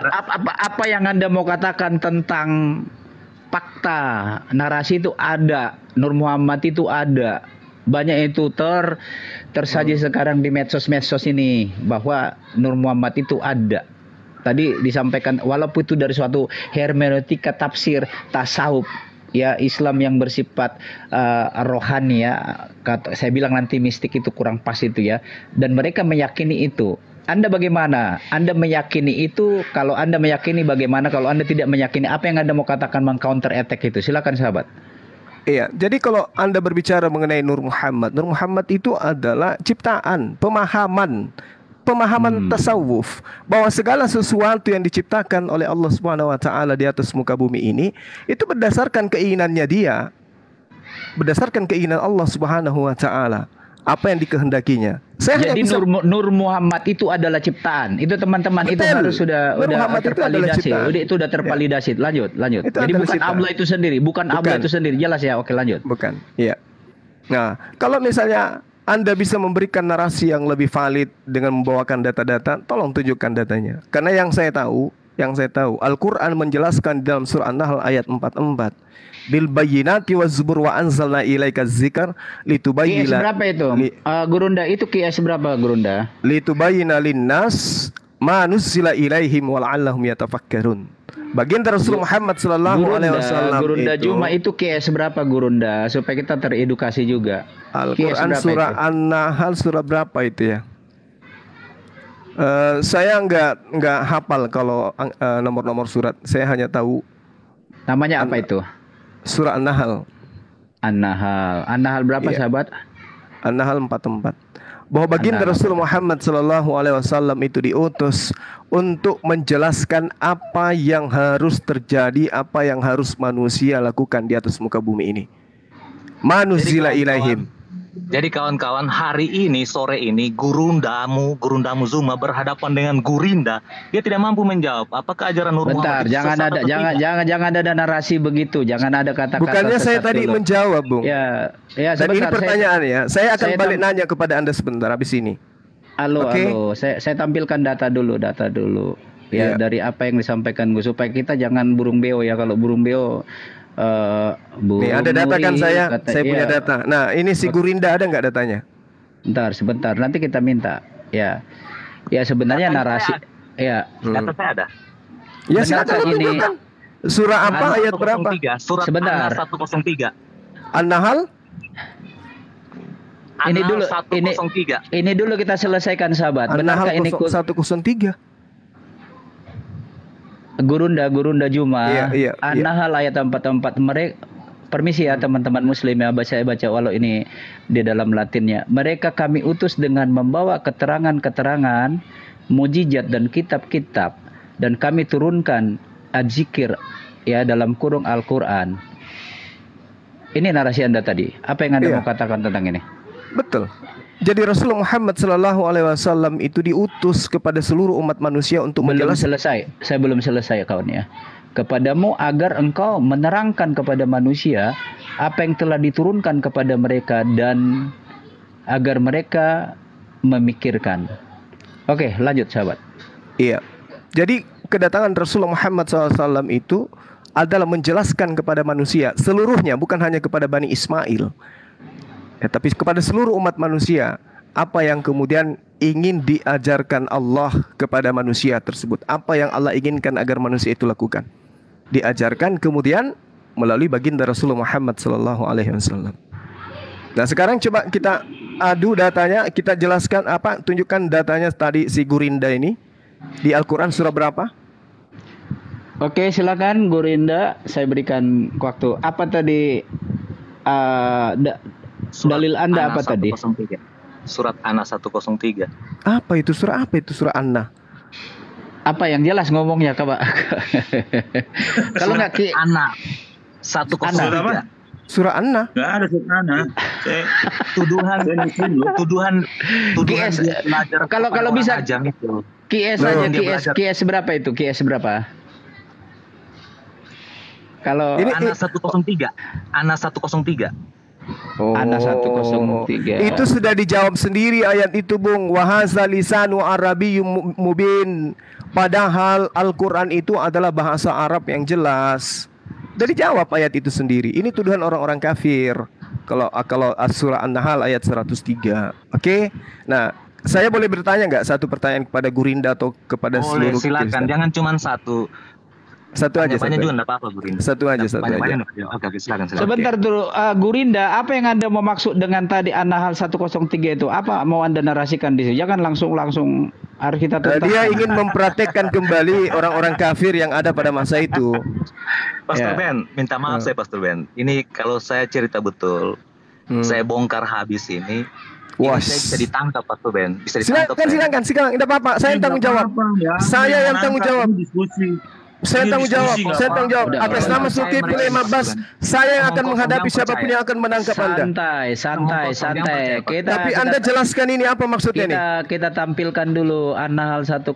apa yang Anda mau katakan tentang fakta narasi itu ada, Nur Muhammad itu ada, banyak itu tersaji sekarang di medsos-medsos ini bahwa Nur Muhammad itu ada. Tadi disampaikan walaupun itu dari suatu hermeneutika tafsir tasawuf ya Islam yang bersifat rohani ya, saya bilang nanti mistik itu kurang pas itu ya, dan mereka meyakini itu. Anda bagaimana? Anda meyakini itu? Kalau Anda meyakini bagaimana? Kalau Anda tidak meyakini, apa yang Anda mau katakan meng-counter attack itu? Silakan sahabat. Iya, jadi kalau Anda berbicara mengenai Nur Muhammad itu adalah ciptaan, pemahaman tasawuf, bahwa segala sesuatu yang diciptakan oleh Allah Subhanahu wa taala di atas muka bumi ini itu berdasarkan keinginannya dia. Berdasarkan keinginan Allah Subhanahu wa taala. Apa yang dikehendakinya. Jadi Nur Muhammad itu adalah ciptaan. Itu teman-teman itu harus sudah tervalidasi. Itu sudah tervalidasi. Lanjut. Itu jadi bukan Allah itu sendiri, bukan Allah itu sendiri. Jelas ya? Oke, lanjut. Bukan. Iya. Nah, kalau misalnya Anda bisa memberikan narasi yang lebih valid dengan membawakan data-data, tolong tunjukkan datanya. Karena yang saya tahu, Al-Qur'an menjelaskan dalam surah An-Nahl ayat 44. Bil bayyinati waz zubur wa anzalna ilaika dzikr litubayyana. QS berapa itu? Gurunda itu QS berapa Gurunda? Litubayyana linnas ma nuzila ilaihim wal'allahum yatafakkarun. Baginda Rasul Muhammad sallallahu alaihi wasallam Gurunda Juma itu QS berapa Gurunda supaya kita teredukasi juga. Al-Qur'an surah An-Nahl surah berapa itu ya? Saya nggak hafal kalau nomor-nomor surat. Saya hanya tahu namanya apa itu? Surah An-Nahl. An-Nahl berapa sahabat? An-Nahl 44. Bahwa baginda Rasul Muhammad sallallahu alaihi wasallam itu diutus untuk menjelaskan apa yang harus terjadi, apa yang harus manusia lakukan di atas muka bumi ini. Manuzila ilaihim. Jadi kawan-kawan, hari ini, sore ini, Gurundamu Zuma berhadapan dengan Gurinda. Dia tidak mampu menjawab apakah ajaran Nur Muhammad. Bentar, jangan ada narasi begitu. Jangan ada kata-kata. Bukannya saya tadi menjawab, Bung. Ya Dan ini pertanyaannya. Saya akan balik nanya kepada Anda sebentar habis ini. Halo. Saya tampilkan data dulu. Ya, dari apa yang disampaikan Gus, supaya kita jangan burung beo ya. Kalau burung beo nih ada data kan saya punya data. Nah ini si Gurinda ada nggak datanya? Sebentar nanti kita minta ya sebenarnya narasi data saya ada ya silakan ini surah apa ayat berapa? Surat sebentar. An-Nahl 103. An-Nahl ini dulu kita selesaikan sahabat. An-Nahl 103. Gurunda Juma. An-Nahl ayat 44. Mereka permisi ya teman-teman muslim ya, baca walau ini di dalam Latinnya. Mereka kami utus dengan membawa keterangan-keterangan, mujizat dan kitab-kitab, dan kami turunkan az-zikir ya dalam kurung Al-Qur'an. Ini narasi Anda tadi. Apa yang Anda mau katakan tentang ini? Betul. Jadi Rasulullah Muhammad sallallahu alaihi wasallam itu diutus kepada seluruh umat manusia untuk menjelaskan. Saya belum selesai kawan ya. Kepadamu agar engkau menerangkan kepada manusia apa yang telah diturunkan kepada mereka dan agar mereka memikirkan. Oke, lanjut sahabat. Iya. Jadi kedatangan Rasulullah Muhammad SAW itu adalah menjelaskan kepada manusia seluruhnya, bukan hanya kepada Bani Ismail. Ya, tapi kepada seluruh umat manusia apa yang kemudian ingin diajarkan Allah kepada manusia tersebut, apa yang Allah inginkan agar manusia itu lakukan, diajarkan kemudian melalui baginda Rasulullah Muhammad sallallahu alaihi wasallam. Nah, sekarang coba kita adu datanya, kita jelaskan tunjukkan datanya tadi si Gurinda ini di Al-Qur'an surah berapa? Oke, silakan Gurinda, saya berikan waktu. Apa tadi dalil Anda apa tadi? Surat An-Nahl 103. Apa itu surah An-Nahl? Apa yang jelas ngomongnya, Pak? Kalau enggak An-Nahl 103. Surah An-Nahl. Enggak ada surah An-Nahl. Tuduhan kalau bisa QS aja, QS berapa itu? QS berapa? Kalau An-Nahl 103. An-Nahl 103. Ana 103. Itu sudah dijawab sendiri ayat itu, Bung. Wahazal lisanu arabiyyum mubin. Padahal Al-Quran itu adalah bahasa Arab yang jelas. Sudah dijawab ayat itu sendiri. Ini tuduhan orang-orang kafir. Kalau surah An-Nahl ayat 103. Oke? Nah, saya boleh bertanya nggak satu pertanyaan kepada Gurinda atau kepada Boleh, seluruh silakan. Kristen? Jangan cuma satu. Satu aja, Banyak satu juga aja. enggak apa-apa, Gurinda. Satu aja, satu aja. Banyak-banyak enggak apa-apa. Oke, silakan. Sebentar dulu, Gurinda, apa yang Anda mau maksud dengan tadi An-Nahl 103 itu? Apa mau Anda narasikan di situ? Jangan langsung harus kita tuntas. Dia ingin mempraktekkan kembali orang-orang kafir yang ada pada masa itu. Pastor Ya. Ben, minta maaf saya Pastor Ben. Ini kalau saya cerita betul, saya bongkar habis ini. Wah, Saya bisa ditangkap Pastor Ben. Bisa ditangkap. silakan, tidak apa-apa. Saya yang tanggung jawab. Saya yang tanggung jawab. Saya tanggung jawab. Saya tanggung jawab. Udah, Atas nama Zulkifli 15, saya yang akan menghadapi siapapun yang akan menangkap Anda. Santai. Tapi Anda jelaskan ini apa maksudnya nih? Kita tampilkan dulu An-Nahl 103.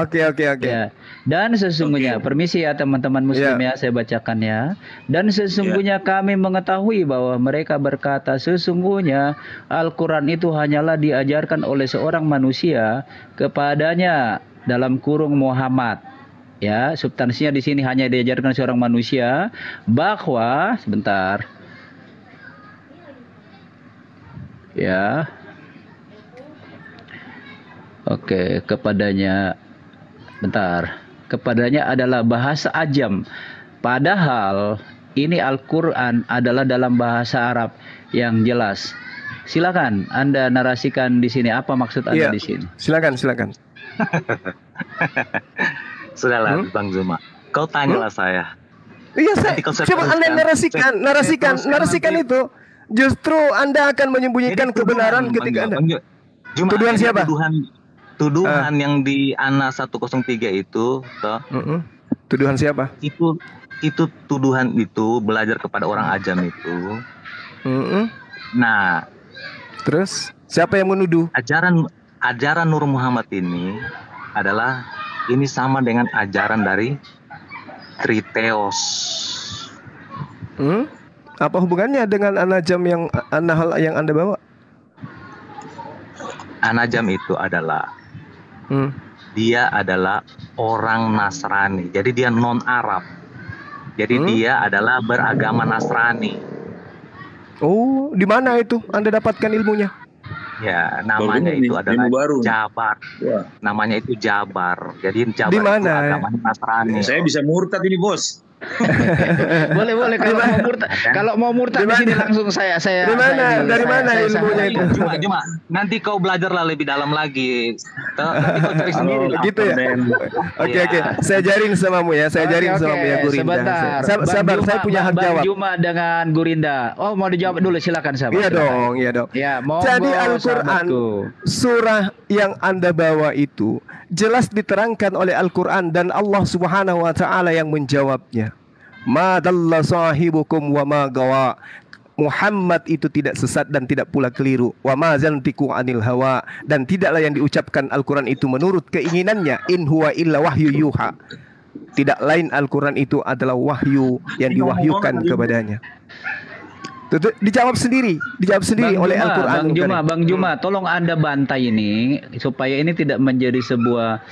Oke. Ya. Dan sesungguhnya, permisi ya teman-teman muslim ya, saya bacakan ya. Dan sesungguhnya kami mengetahui bahwa mereka berkata sesungguhnya Al-Quran itu hanyalah diajarkan oleh seorang manusia kepadanya dalam kurung Muhammad. Ya, substansinya di sini hanya diajarkan seorang manusia bahwa sebentar. Ya. Oke, kepadanya bentar. Kepadanya adalah bahasa ajam. Padahal ini Al-Qur'an adalah dalam bahasa Arab yang jelas. Silakan Anda narasikan di sini apa maksud Anda di sini. Silakan. Sudahlah, Bang Zuma. Kau tanyalah saya. Iya, coba Anda narasikan itu. Justru Anda akan menyembunyikan kebenaran ketika Anda. Tuduhan siapa? Tuduhan yang di Ana 103 itu, toh. Tuduhan siapa? Itu tuduhan itu belajar kepada orang ajam itu. Nah, terus siapa yang menuduh? Ajaran Nur Muhammad ini adalah ini sama dengan ajaran dari Triteos. Apa hubungannya dengan An-Najm yang An-Nahl yang Anda bawa? An-Najm itu adalah dia adalah orang Nasrani. Jadi dia non Arab. Jadi dia adalah beragama Nasrani. Oh, di mana itu Anda dapatkan ilmunya? Ya, namanya itu adalah Jabar. Wah. Namanya itu Jabar. Jadi Jabar Di mana? itu agamanya Nasrani. Saya bisa murtad ini, Bos. boleh kalau mau murtad di sini langsung saya Dari mana ilmunya itu? Cuma nanti kau belajarlah lebih dalam lagi. Nanti kau cari sendiri lah. Gitu ya. Oke. Saya ajarin samamu ya. Ya Gurinda. Sabar, saya punya hak jawab. Bang Juma dengan Gurinda. Oh, mau dijawab dulu, silakan sahabat. Iya dong. Ya, Jadi Al-Qur'an surah yang Anda bawa itu jelas diterangkan oleh Al-Qur'an dan Allah Subhanahu wa taala yang menjawabnya. Ma dalla sahibukum wa ma gawa. Muhammad itu tidak sesat dan tidak pula keliru. Wa ma zantiku anil hawa, dan tidaklah yang diucapkan Al-Qur'an itu menurut keinginannya. In huwa illa wahyu yuha. Tidak lain Al-Qur'an itu adalah wahyu yang diwahyukan kepadanya. Dijawab sendiri oleh Al-Qur'an. Bang Juma, tolong Anda bantai ini supaya ini tidak menjadi sebuah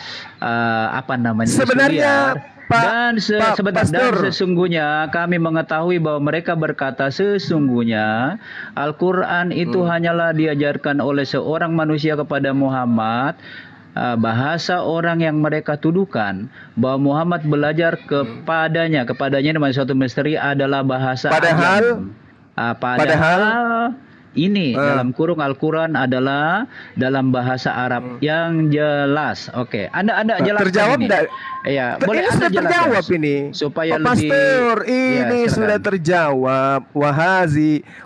sebenarnya dan sesungguhnya kami mengetahui bahwa mereka berkata sesungguhnya Al-Qur'an itu hanyalah diajarkan oleh seorang manusia kepada Muhammad. Bahasa orang yang mereka tuduhkan bahwa Muhammad belajar kepadanya ini suatu misteri adalah bahasa ajam. Padahal ini dalam kurung Al-Quran adalah dalam bahasa Arab yang jelas. Oke, Anda jelaskan terjawab ini. Ya, boleh ini Anda sudah jelaskan terjawab ini. Supaya Pastor, ini silakan. sudah terjawab.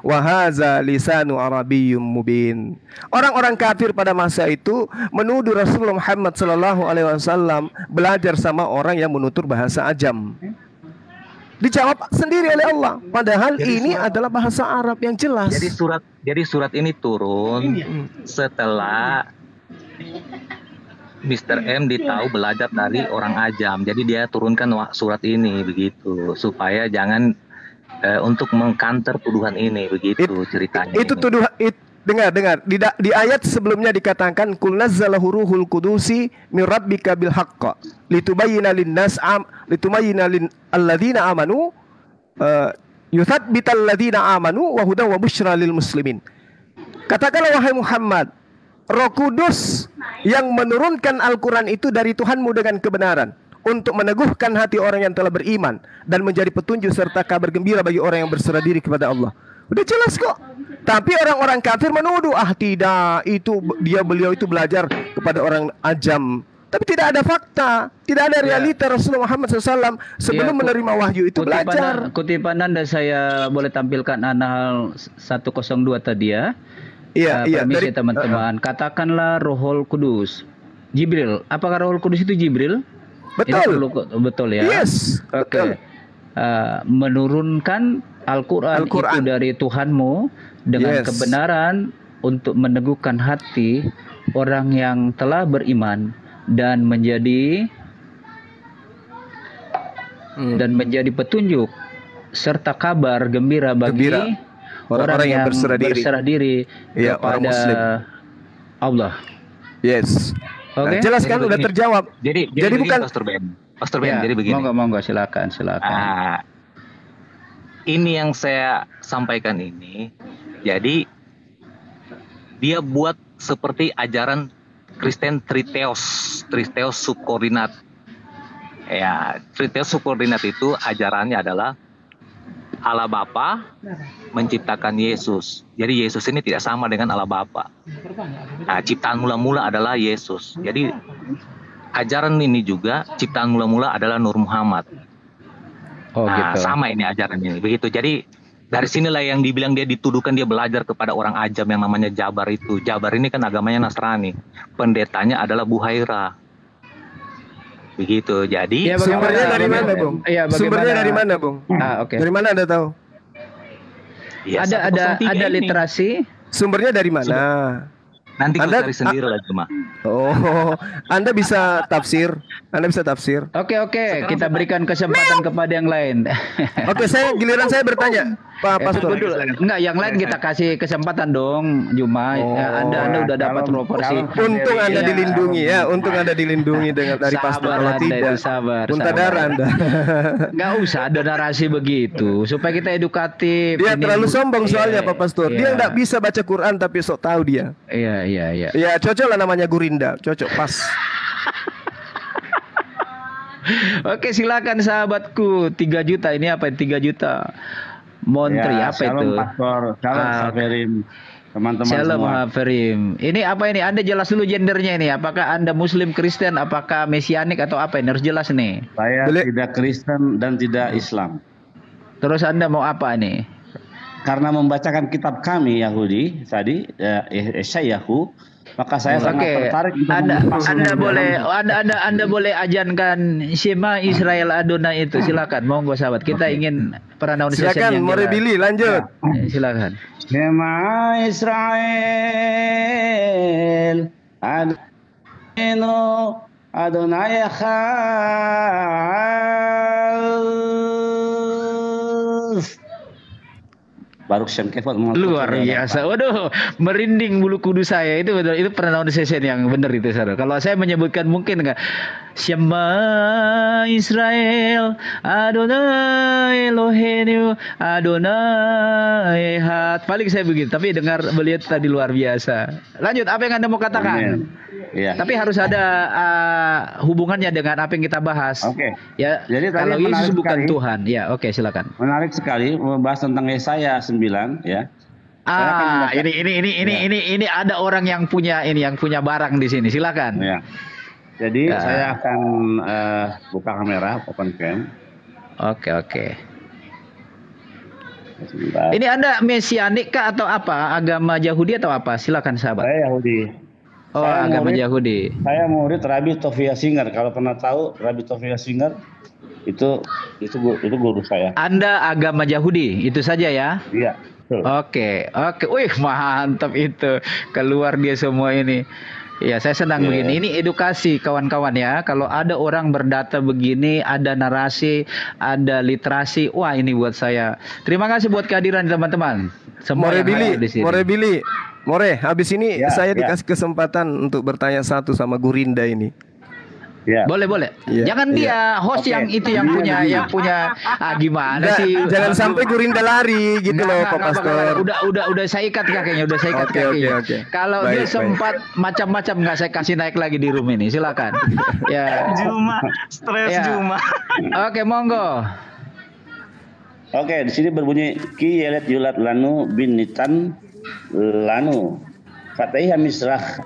Wahaza lisanu arabiyyum mubin. Orang-orang kafir pada masa itu menuduh Rasulullah Muhammad SAW belajar sama orang yang menutur bahasa ajam. Dijawab sendiri oleh Allah. Padahal ini adalah bahasa Arab yang jelas. Jadi surat ini turun setelah Mr. M ditahu belajar dari orang ajam. Jadi dia turunkan surat ini begitu supaya jangan untuk mengkanter tuduhan ini, begitu ceritanya. Itu ini. tuduhan dengar di ayat sebelumnya dikatakan kul nazzalahu ruhul qudusi min rabbika bil haqq litubayyana lin-nas litubayyana lil alladzina amanu yuthabbital ladzina amanu wa hudan wa busyra lil muslimin. Katakanlah wahai Muhammad, Roh Kudus yang menurunkan Al-Quran itu dari Tuhanmu dengan kebenaran untuk meneguhkan hati orang yang telah beriman dan menjadi petunjuk serta kabar gembira bagi orang yang berserah diri kepada Allah. Udah jelas kok. Tapi orang-orang kafir menuduh, tidak, itu beliau itu belajar kepada orang ajam. Tapi tidak ada fakta, tidak ada realita. Rasulullah Muhammad SAW sebelum menerima wahyu itu belajar. Kutipan Anda saya boleh tampilkan An-Nahl 102 tadi ya. Iya, permisi dari teman-teman. Katakanlah Rohul Kudus. Jibril, apakah Rohul Kudus itu Jibril? Betul. Betul ya. Yes. Oke. Menurunkan Al-Quran itu dari Tuhanmu dengan kebenaran untuk meneguhkan hati orang yang telah beriman dan menjadi petunjuk serta kabar gembira bagi orang yang berserah diri kepada Allah. Yes. Oke. Jelas kan, udah terjawab. Jadi bukan Pastor Ben, jadi begini. Monggo, silakan. Ini yang saya sampaikan ini. Jadi dia buat seperti ajaran Kristen Triteos subkoordinat. Ya, Triteos subkoordinat itu ajarannya adalah Allah Bapa menciptakan Yesus. Jadi Yesus ini tidak sama dengan Allah Bapa. Nah, ciptaan mula-mula adalah Yesus. Jadi ajaran ini juga ciptaan mula-mula adalah Nur Muhammad. Gitu. Sama ini ajaran ini. Begitu. Jadi dari sinilah yang dibilang dia dituduhkan dia belajar kepada orang ajam yang namanya Jabar itu. Jabar ini kan agamanya Nasrani. Pendetanya adalah Buhaira. Begitu. Jadi sumbernya dari mana, Bung? Sumbernya dari mana, Bung? Oke. Dari mana Anda tahu? Ya, ada literasi. Sumbernya dari mana? Nanti Anda cari sendiri lah cuma. Oh, Anda bisa tafsir. Oke. Kita berikan kesempatan kepada yang lain. Oke, giliran saya bertanya, Pak Pastor. Enggak, yang lain kita kasih kesempatan dong, Juma. Anda udah dapat proporsi. Untung Anda dilindungi ya. Untung Anda dilindungi dengan dari Pastor. Kalau tidak, sabar. muntah darah Anda. Enggak usah ada narasi begitu, supaya kita edukatif. Dia terlalu sombong soalnya Pak Pastor. Dia enggak bisa baca Quran tapi sok tahu dia. Iya. Ya, cocok lah namanya Gurinda. Cocok, pas. Oke, silakan sahabatku. 3 juta ini apa? 3 juta. Montri apa itu? Pastor, Shalom Haferim. Teman-teman Shalom semua. Haferim. Ini apa ini? Anda jelas dulu gendernya ini. Apakah Anda Muslim, Kristen, apakah Mesianik atau apa ini? Harus jelas nih. Saya tidak Kristen dan tidak Islam. Terus Anda mau apa nih? Karena membacakan kitab kami Yahudi tadi, Yeshayahu, maka saya sangat tertarik untuk Anda boleh ajankan Shema Israel Adonai itu. Silakan, monggo sahabat. Kita ingin pronunciation silakan, yang More Billy lanjut. Silakan. Shema Israel Adonai Echad. Baru luar biasa. Waduh, merinding bulu kudus saya. Itu pronunciation yang benar itu, saudara. Kalau saya menyebutkan mungkin enggak Shema Israel Adonai Eloheinu Adonai Echad. Paling saya begitu, tapi dengar beliau tadi luar biasa. Lanjut, apa yang Anda mau katakan? Ya. Tapi harus ada hubungannya dengan apa yang kita bahas. Oke. Ya. Jadi kalau Yesus bukan sekali, Tuhan. Ya, oke, silakan. Menarik sekali membahas tentang Yesaya 9 ya. Ini ada orang yang punya barang di sini. Silakan. Ya. Jadi saya akan buka kamera, open cam. Oke. Sebentar. Ini Anda Mesianik kah atau apa? Agama Yahudi atau apa? Silakan sahabat. Saya Yahudi. Agama Yahudi. Saya murid Rabbi Tovia Singer. Kalau pernah tahu Rabbi Tovia Singer itu guru saya. Anda agama Yahudi, itu saja ya? Iya. Oke. Wih, mantap itu. Keluar dia semua ini. Ya, saya senang Ya. begini. Ini edukasi kawan-kawan ya. Kalau ada orang berdata begini, ada narasi, ada literasi, wah ini buat saya. Terima kasih buat kehadiran teman-teman. Semua More yang Billy, hadir di sini. More Billy, More, habis ini Ya, saya ya. dikasih kesempatan untuk bertanya satu sama Gurinda ini. Ya. Boleh, boleh. Iya, Jangan dia host Oke. yang itu yang punya gimana Nggak, sih? jangan sampai Gurinda lari gitu loh, Pak Pastor. Udah saya ikat kakinya, udah saya ikat Oke, kakinya. oke. Kalau dia Baik, sempat macam-macam nggak saya kasih naik lagi di room ini, silakan. Ya. Juma, stres Ya. Juma. Oke, monggo. Oke, di sini berbunyi ki yelet yulat lanu bin nitan lanu. Fataiha misrah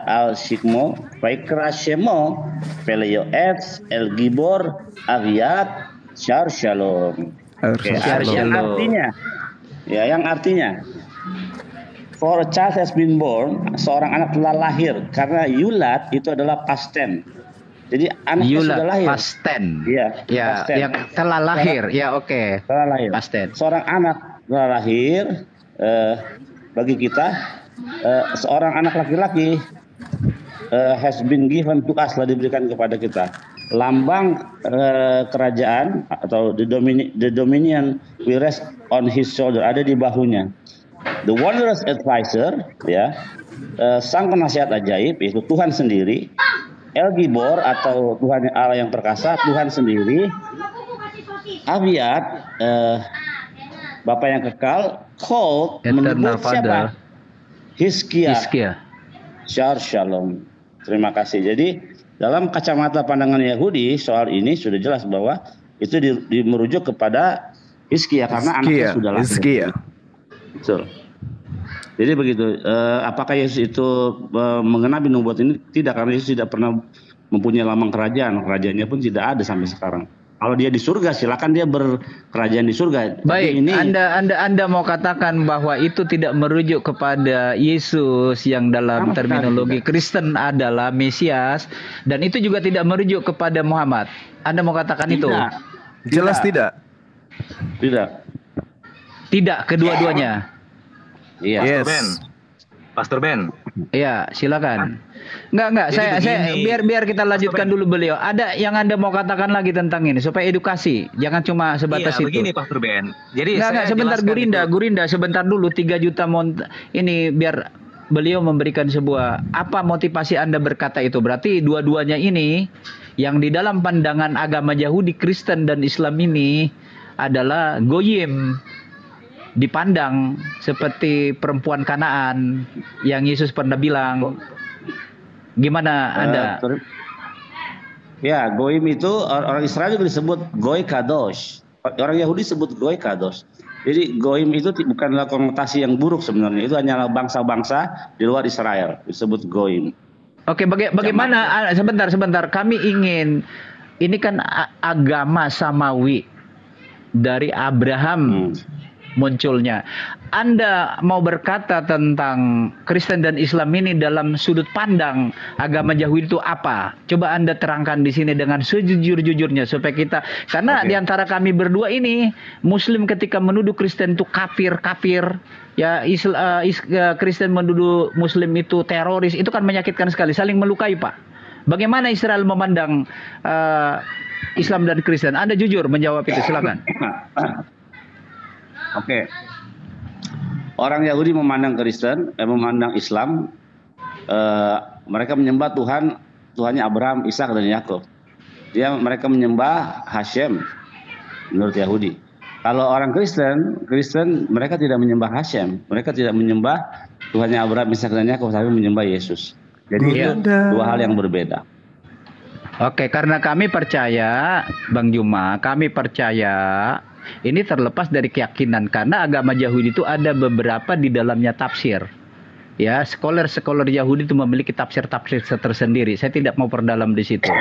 al shikmo faikra shemo peleyo ets el gibor aviat syar shalom. Oke, Syar yang shalom. artinya yang artinya for a child has been born, seorang anak telah lahir, karena yulat itu adalah past tense. Jadi anaknya Yulat sudah lahir. past tense. Iya, Ya, past tense. yang telah lahir. Ya, oke. Telah lahir. Past tense. Seorang anak telah lahir, bagi kita seorang anak laki-laki has been given to us, telah diberikan kepada kita. Lambang kerajaan atau the dominion will rest on his shoulder, ada di bahunya. The wondrous advisor, sang penasihat ajaib, yaitu Tuhan sendiri. El Gibor atau Tuhan Allah yang perkasa, Tuhan sendiri. Aviat, Bapa yang kekal. Called, Eternal menyebut Father. siapa? Hizkia. Hizkia. Syar Shalom. Terima kasih. Jadi dalam kacamata pandangan Yahudi soal ini sudah jelas bahwa itu merujuk kepada Hizkia karena anaknya sudah lahir. Hizkia. Betul. Jadi begitu. Apakah Yesus itu mengenapi nubuat ini? Tidak, karena Yesus tidak pernah mempunyai lambang kerajaan. Kerajaannya pun tidak ada sampai sekarang. Kalau dia di surga, silakan dia berkerajaan di surga. Baik, Tapi ini Anda mau katakan bahwa itu tidak merujuk kepada Yesus yang dalam Sama sekali terminologi tidak. Kristen adalah Mesias, dan itu juga tidak merujuk kepada Muhammad. Anda mau katakan itu? tidak. Jelas tidak? Tidak. Tidak, kedua-duanya. Iya. Yes. Pastor Ben. Ya, silakan. Enggak, Jadi saya begini, biar kita lanjutkan dulu beliau. Ada yang Anda mau katakan lagi tentang ini supaya edukasi, jangan cuma sebatas Iya, itu. begini Pastor Ben. Jadi Enggak, saya sebentar jelaskan itu. Gurinda, sebentar dulu 3 juta ini biar beliau memberikan sebuah apa motivasi Anda berkata itu. Berarti dua-duanya ini yang di dalam pandangan agama Yahudi, Kristen dan Islam ini adalah goyim, dipandang seperti perempuan Kanaan yang Yesus pernah bilang. Gimana Anda? Ya, goim itu orang Israel juga disebut goy kadosh. Orang Yahudi disebut goy kadosh. Jadi goim itu bukanlah konotasi yang buruk sebenarnya. Itu hanyalah bangsa-bangsa di luar Israel disebut goim. Oke, bagaimana sebentar. Kami ingin, ini kan agama samawi dari Abraham munculnya. Anda mau berkata tentang Kristen dan Islam ini dalam sudut pandang agama Yahudi itu apa? Coba Anda terangkan di sini dengan sejujur-jujurnya supaya kita, karena di antara kami berdua ini Muslim ketika menuduh Kristen itu kafir, ya Kristen menuduh Muslim itu teroris, itu kan menyakitkan sekali, saling melukai, Pak. Bagaimana Israel memandang Islam dan Kristen? Anda jujur menjawab itu, silakan. Oke. Orang Yahudi memandang Kristen, memandang Islam, mereka menyembah Tuhannya Abraham, Ishak dan Yakub. Mereka menyembah Hashem menurut Yahudi. Kalau orang Kristen mereka tidak menyembah Hashem, mereka tidak menyembah Tuhannya Abraham, Ishak dan Yakub, tapi menyembah Yesus. Jadi itu dua hal yang berbeda. Oke, karena kami percaya, Bang Juma, ini terlepas dari keyakinan, karena agama Yahudi itu ada beberapa di dalamnya tafsir. Ya, scholar Yahudi itu memiliki tafsir-tafsir tersendiri. Saya tidak mau perdalam di situ.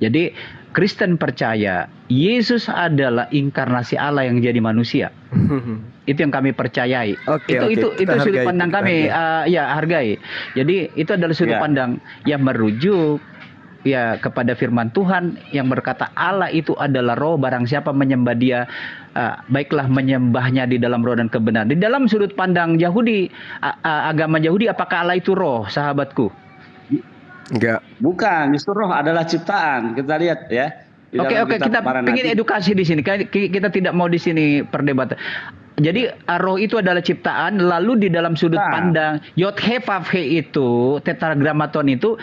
Jadi Kristen percaya Yesus adalah inkarnasi Allah yang jadi manusia. Itu yang kami percayai. Itu sudut pandang kami. Hargai. Jadi itu adalah sudut pandang yang merujuk kepada firman Tuhan yang berkata Allah itu adalah roh, barang siapa menyembah dia baiklah menyembahnya di dalam roh dan kebenaran. Di dalam sudut pandang Yahudi, agama Yahudi, apakah Allah itu roh, sahabatku? Enggak. Bukan, justru roh adalah ciptaan. Kita lihat ya. Di Oke, dalam oke, kitab kita para ingin nabi. edukasi di sini. Kita tidak mau di sini perdebatan. Jadi roh itu adalah ciptaan, lalu di dalam sudut Nah. pandang Yod He Vav He itu, tetragrammaton itu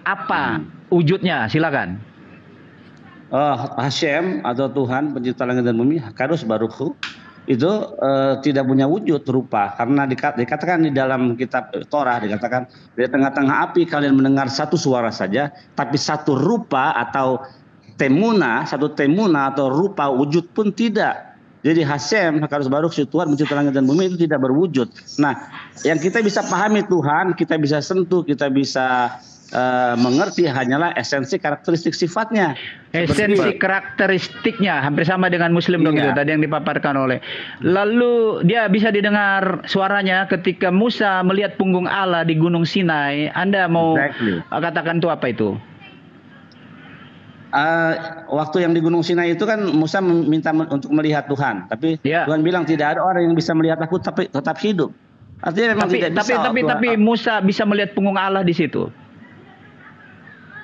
apa wujudnya? Silakan. Hashem atau Tuhan pencipta langit dan bumi, Hakadosh Baruch Hu, itu tidak punya wujud rupa, karena dikatakan di dalam kitab Torah, dikatakan di tengah-tengah api kalian mendengar satu suara saja, tapi satu rupa atau satu temuna atau rupa wujud pun tidak. Jadi Hashem, Hakadosh Baruch Hu, Tuhan pencipta langit dan bumi itu tidak berwujud. Nah, yang kita bisa pahami Tuhan, kita bisa sentuh, kita bisa mengerti hanyalah esensi karakteristik sifatnya. Esensi karakteristiknya hampir sama dengan Muslim dong, Iya. itu tadi yang dipaparkan oleh. Lalu dia bisa didengar suaranya ketika Musa melihat punggung Allah di Gunung Sinai. Anda mau Exactly. katakan itu apa itu? Waktu yang di Gunung Sinai itu kan Musa meminta untuk melihat Tuhan, tapi Ya. Tuhan bilang tidak ada orang yang bisa melihat aku tapi tetap hidup. Artinya memang tidak bisa. Tapi Musa bisa melihat punggung Allah di situ.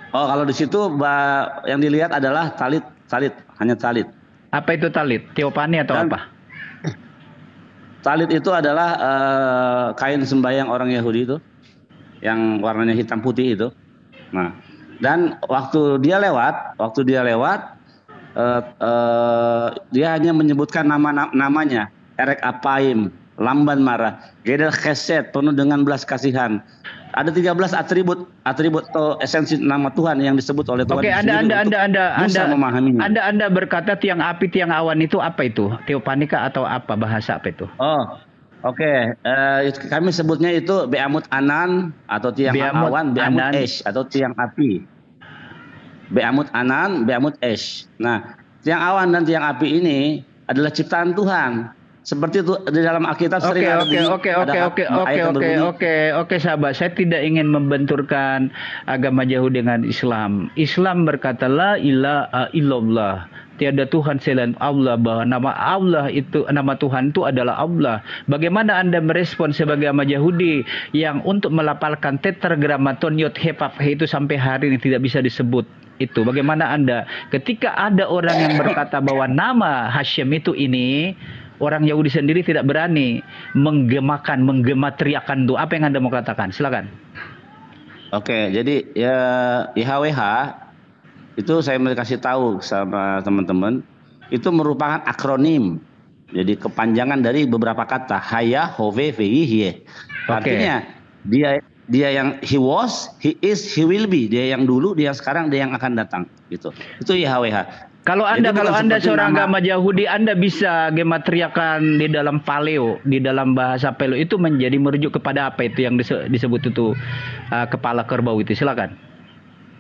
Oh, kalau di situ yang dilihat adalah talit, hanya talit. Apa itu talit? Teopani atau Dan- apa? Talit itu adalah kain sembayang orang Yahudi itu, yang warnanya hitam putih itu. Nah, dan waktu dia lewat, dia hanya menyebutkan namanya, Erek Apaim, lamban marah, Gedel Chesed, penuh dengan belas kasihan. Ada 13 atribut atau esensi nama Tuhan yang disebut oleh Tuhan. Oke, sendiri untuk Musa memahaminya. Anda berkata tiang api, tiang awan itu apa itu? Teopanika atau apa, bahasa apa itu? Oh, oke. Kami sebutnya itu Be'amut Anan atau tiang Be'amut awan, Be'amut Anan. Esh atau tiang api. Be'amut Anan, Be'amut Esh. Nah, tiang awan dan tiang api ini adalah ciptaan Tuhan. Seperti itu di dalam Alkitab sering ada ayat yang berbunyi, Oke, sahabat. Saya tidak ingin membenturkan agama Yahudi dengan Islam. Islam berkata la ilaha illallah. Tiada Tuhan selain Allah, bahwa nama Tuhan itu adalah Allah. Bagaimana Anda merespon sebagai agama Yahudi yang untuk melafalkan tetragrammaton Yod He Vav He itu sampai hari ini tidak bisa disebut? Itu bagaimana Anda ketika ada orang yang berkata bahwa nama Hashem itu ini, orang Yahudi sendiri tidak berani menggematriakan itu. Apa yang Anda mau katakan? Silakan. Oke, jadi ya YHWH itu saya mau kasih tahu sama teman-teman, itu merupakan akronim. Jadi kepanjangan dari beberapa kata, Haya, Hove, Vei, Hie. Artinya dia yang he was, he is, he will be. Dia yang dulu, dia yang sekarang, dia yang akan datang. Gitu. Itu YHWH. Kalau Anda seorang agama Yahudi, Anda bisa gematriakan di dalam paleo, di dalam bahasa paleo itu menjadi merujuk kepada apa itu yang disebut itu kepala kerbau itu. Silakan.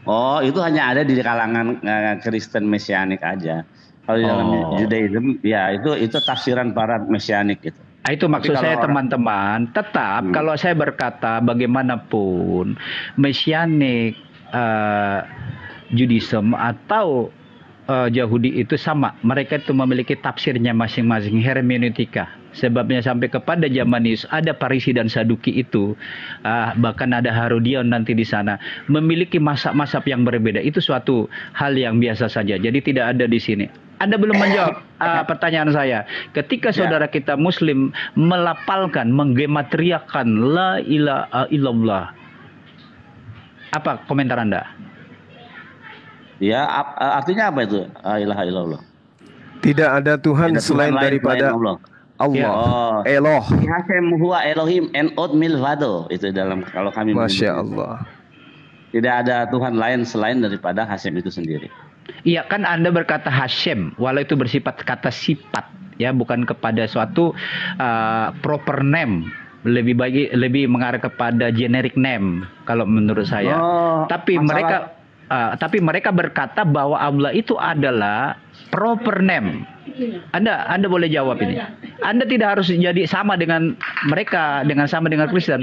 Oh, itu hanya ada di kalangan Kristen Mesianik aja. Kalau di dalam Judaism, ya itu tafsiran para Mesianik gitu. Itu maksud saya teman-teman. Tetap kalau saya berkata bagaimanapun Mesianik, Judaism atau Yahudi itu sama, mereka itu memiliki tafsirnya masing-masing, hermeneutika. Sebabnya sampai kepada zaman Yesus ada Parisi dan Saduki itu, bahkan ada Herodion nanti di sana, memiliki mazhab-mazhab yang berbeda. Itu suatu hal yang biasa saja. Jadi tidak ada di sini. Anda belum menjawab pertanyaan saya. Ketika saudara kita Muslim melafalkan, menggematriakan la ilaha illallah, apa komentar Anda? Ya, artinya apa itu? La ilaha illallah. Tidak ada Tuhan selain daripada Allah. Allah. Eloh. Hashem huwa Elohim en od milvado. Itu dalam kalau kami Masya menyebut. Allah. Tidak ada Tuhan lain selain daripada Hashem itu sendiri. Iya, kan Anda berkata Hashem, walau itu bersifat kata sifat, ya, bukan kepada suatu proper name. Lebih mengarah kepada generic name kalau menurut saya. Tapi mereka berkata bahwa Allah itu adalah proper name. Anda boleh jawab ini. Anda tidak harus jadi sama dengan mereka, sama dengan Kristen.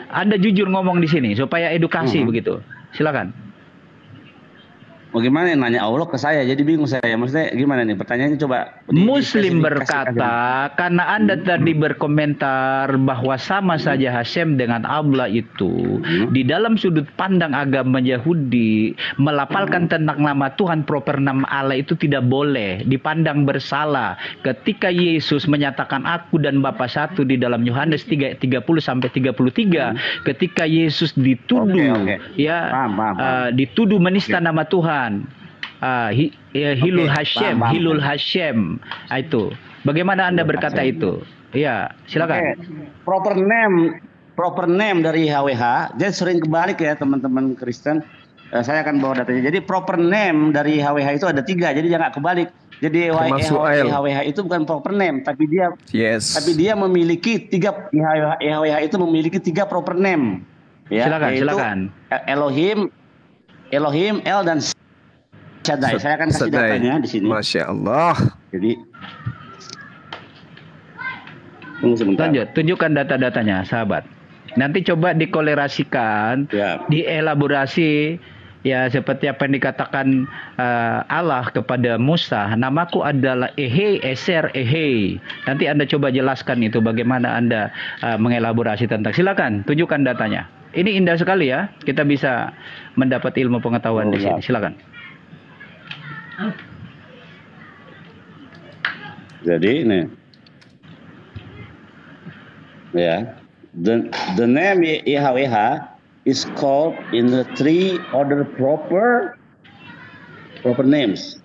Anda jujur ngomong di sini supaya edukasi begitu. Silakan. Bagaimana nanya Allah ke saya, jadi bingung saya. Maksudnya gimana nih? Pertanyaannya coba. Muslim berkata, karena Anda tadi berkomentar bahwa sama saja Hashem dengan Allah itu, di dalam sudut pandang agama Yahudi, melafalkan tentang nama Tuhan, proper nama Allah itu tidak boleh, dipandang bersalah. Ketika Yesus menyatakan aku dan Bapa satu di dalam Yohanes 3:30-33, ketika Yesus dituduh, dituduh menista nama Tuhan. Hilul Hashem itu. Bagaimana Anda berkata itu? Ya, silakan. Proper name dari HWH. Jadi sering kebalik ya teman-teman Kristen. Saya akan bawa datanya. Jadi proper name dari HWH itu ada 3. Jadi jangan kebalik. Jadi HWH itu bukan proper name, tapi dia memiliki 3. HWH itu memiliki 3 proper name. Ya, silakan. Elohim, El dan Shaddai. Saya akan kasih datanya di sini. Masya Allah. Jadi tunggu sebentar. Lanjut, tunjukkan data-datanya, sahabat. Nanti coba dikolerasikan, dielaborasi, ya seperti apa yang dikatakan Allah kepada Musa. Namaku adalah Ehe, Eser, Ehe. Nanti Anda coba jelaskan itu bagaimana Anda mengelaborasi tentang. Silakan, tunjukkan datanya. Ini indah sekali ya. Kita bisa mendapat ilmu pengetahuan di sini. Silakan. Jadi ini ya, the name YHWH is called in the 3 other proper names.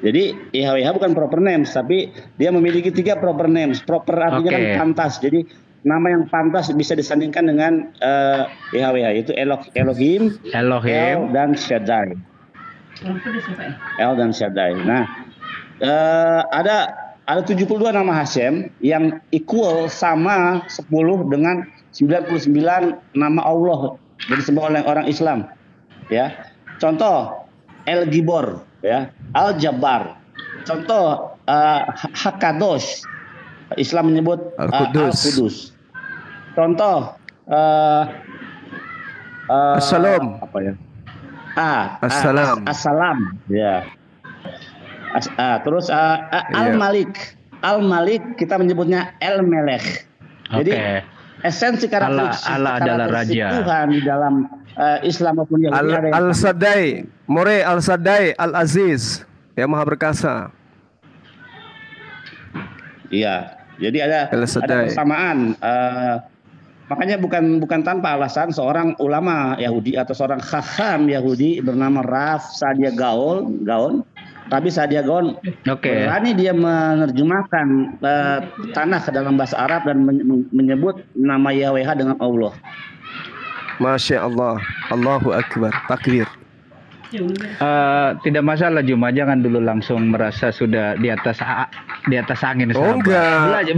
Jadi YHWH bukan proper names, tapi dia memiliki 3 proper names. Proper artinya kan pantas. Jadi nama yang pantas bisa disandingkan dengan YHWH, yaitu Elohim, El dan Shaddai. El dan Shaddai. Nah, ada 72 nama Hashem yang equal sama 10 dengan 99 nama Allah yang disebut oleh orang Islam. Ya. Contoh El Gibor, ya, Al Jabbar. Contoh Hakadosh. Islam menyebut Al Kudus. Contoh Assalam. Apa ya? Assalam. Assalam, ya. Terus Al-Malik. Al-Malik kita menyebutnya El Melech. Jadi esensi karakteristik Allah adalah raja. Tuhan di dalam Islam maupun Yahudi Al-Sadai, More Al-Sadai, Al-Aziz, yang Maha Perkasa. Iya. Jadi ada persamaan. Makanya bukan tanpa alasan seorang ulama Yahudi atau seorang khacham Yahudi bernama Rav Sadia Gaon, tapi Sadia Gaon berani dia menerjemahkan tanah ke dalam bahasa Arab dan menyebut nama YHWH dengan Allah. Masya Allah, Allahu Akbar, takbir. Tidak masalah Juma, jangan dulu langsung merasa sudah di atas angin. Oh enggak,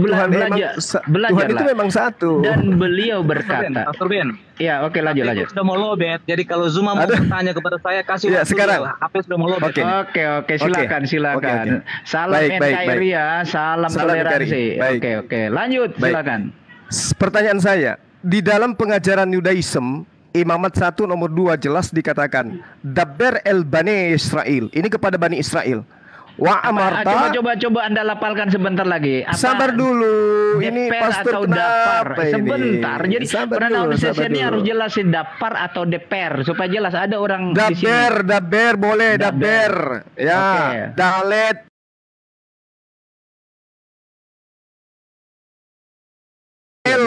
belajar itu memang satu. Dan beliau berkata, Pastor Ben. Ya, oke, lanjut. Sudah mau lobet. Jadi kalau Zuma mau bertanya kepada saya, kasih waktu sekarang. HP sudah mau lobet. Oke, silakan. Salam NKRI ya, salam toleransi. Oke. Lanjut, silakan. Pertanyaan saya, di dalam pengajaran Yudaism Imamat 1 nomor 2 jelas dikatakan Dabber el Bani Israel. Ini kepada Bani Israel. Wa amarta. Coba Anda lapalkan sebentar lagi. Sabar dulu. Ini pastor dapar. Sebentar. Jadi pronunciation-nya harus jelasin dapar atau deper supaya jelas. Ada orang di sini. Dabber boleh, dabber. Ya, dalet.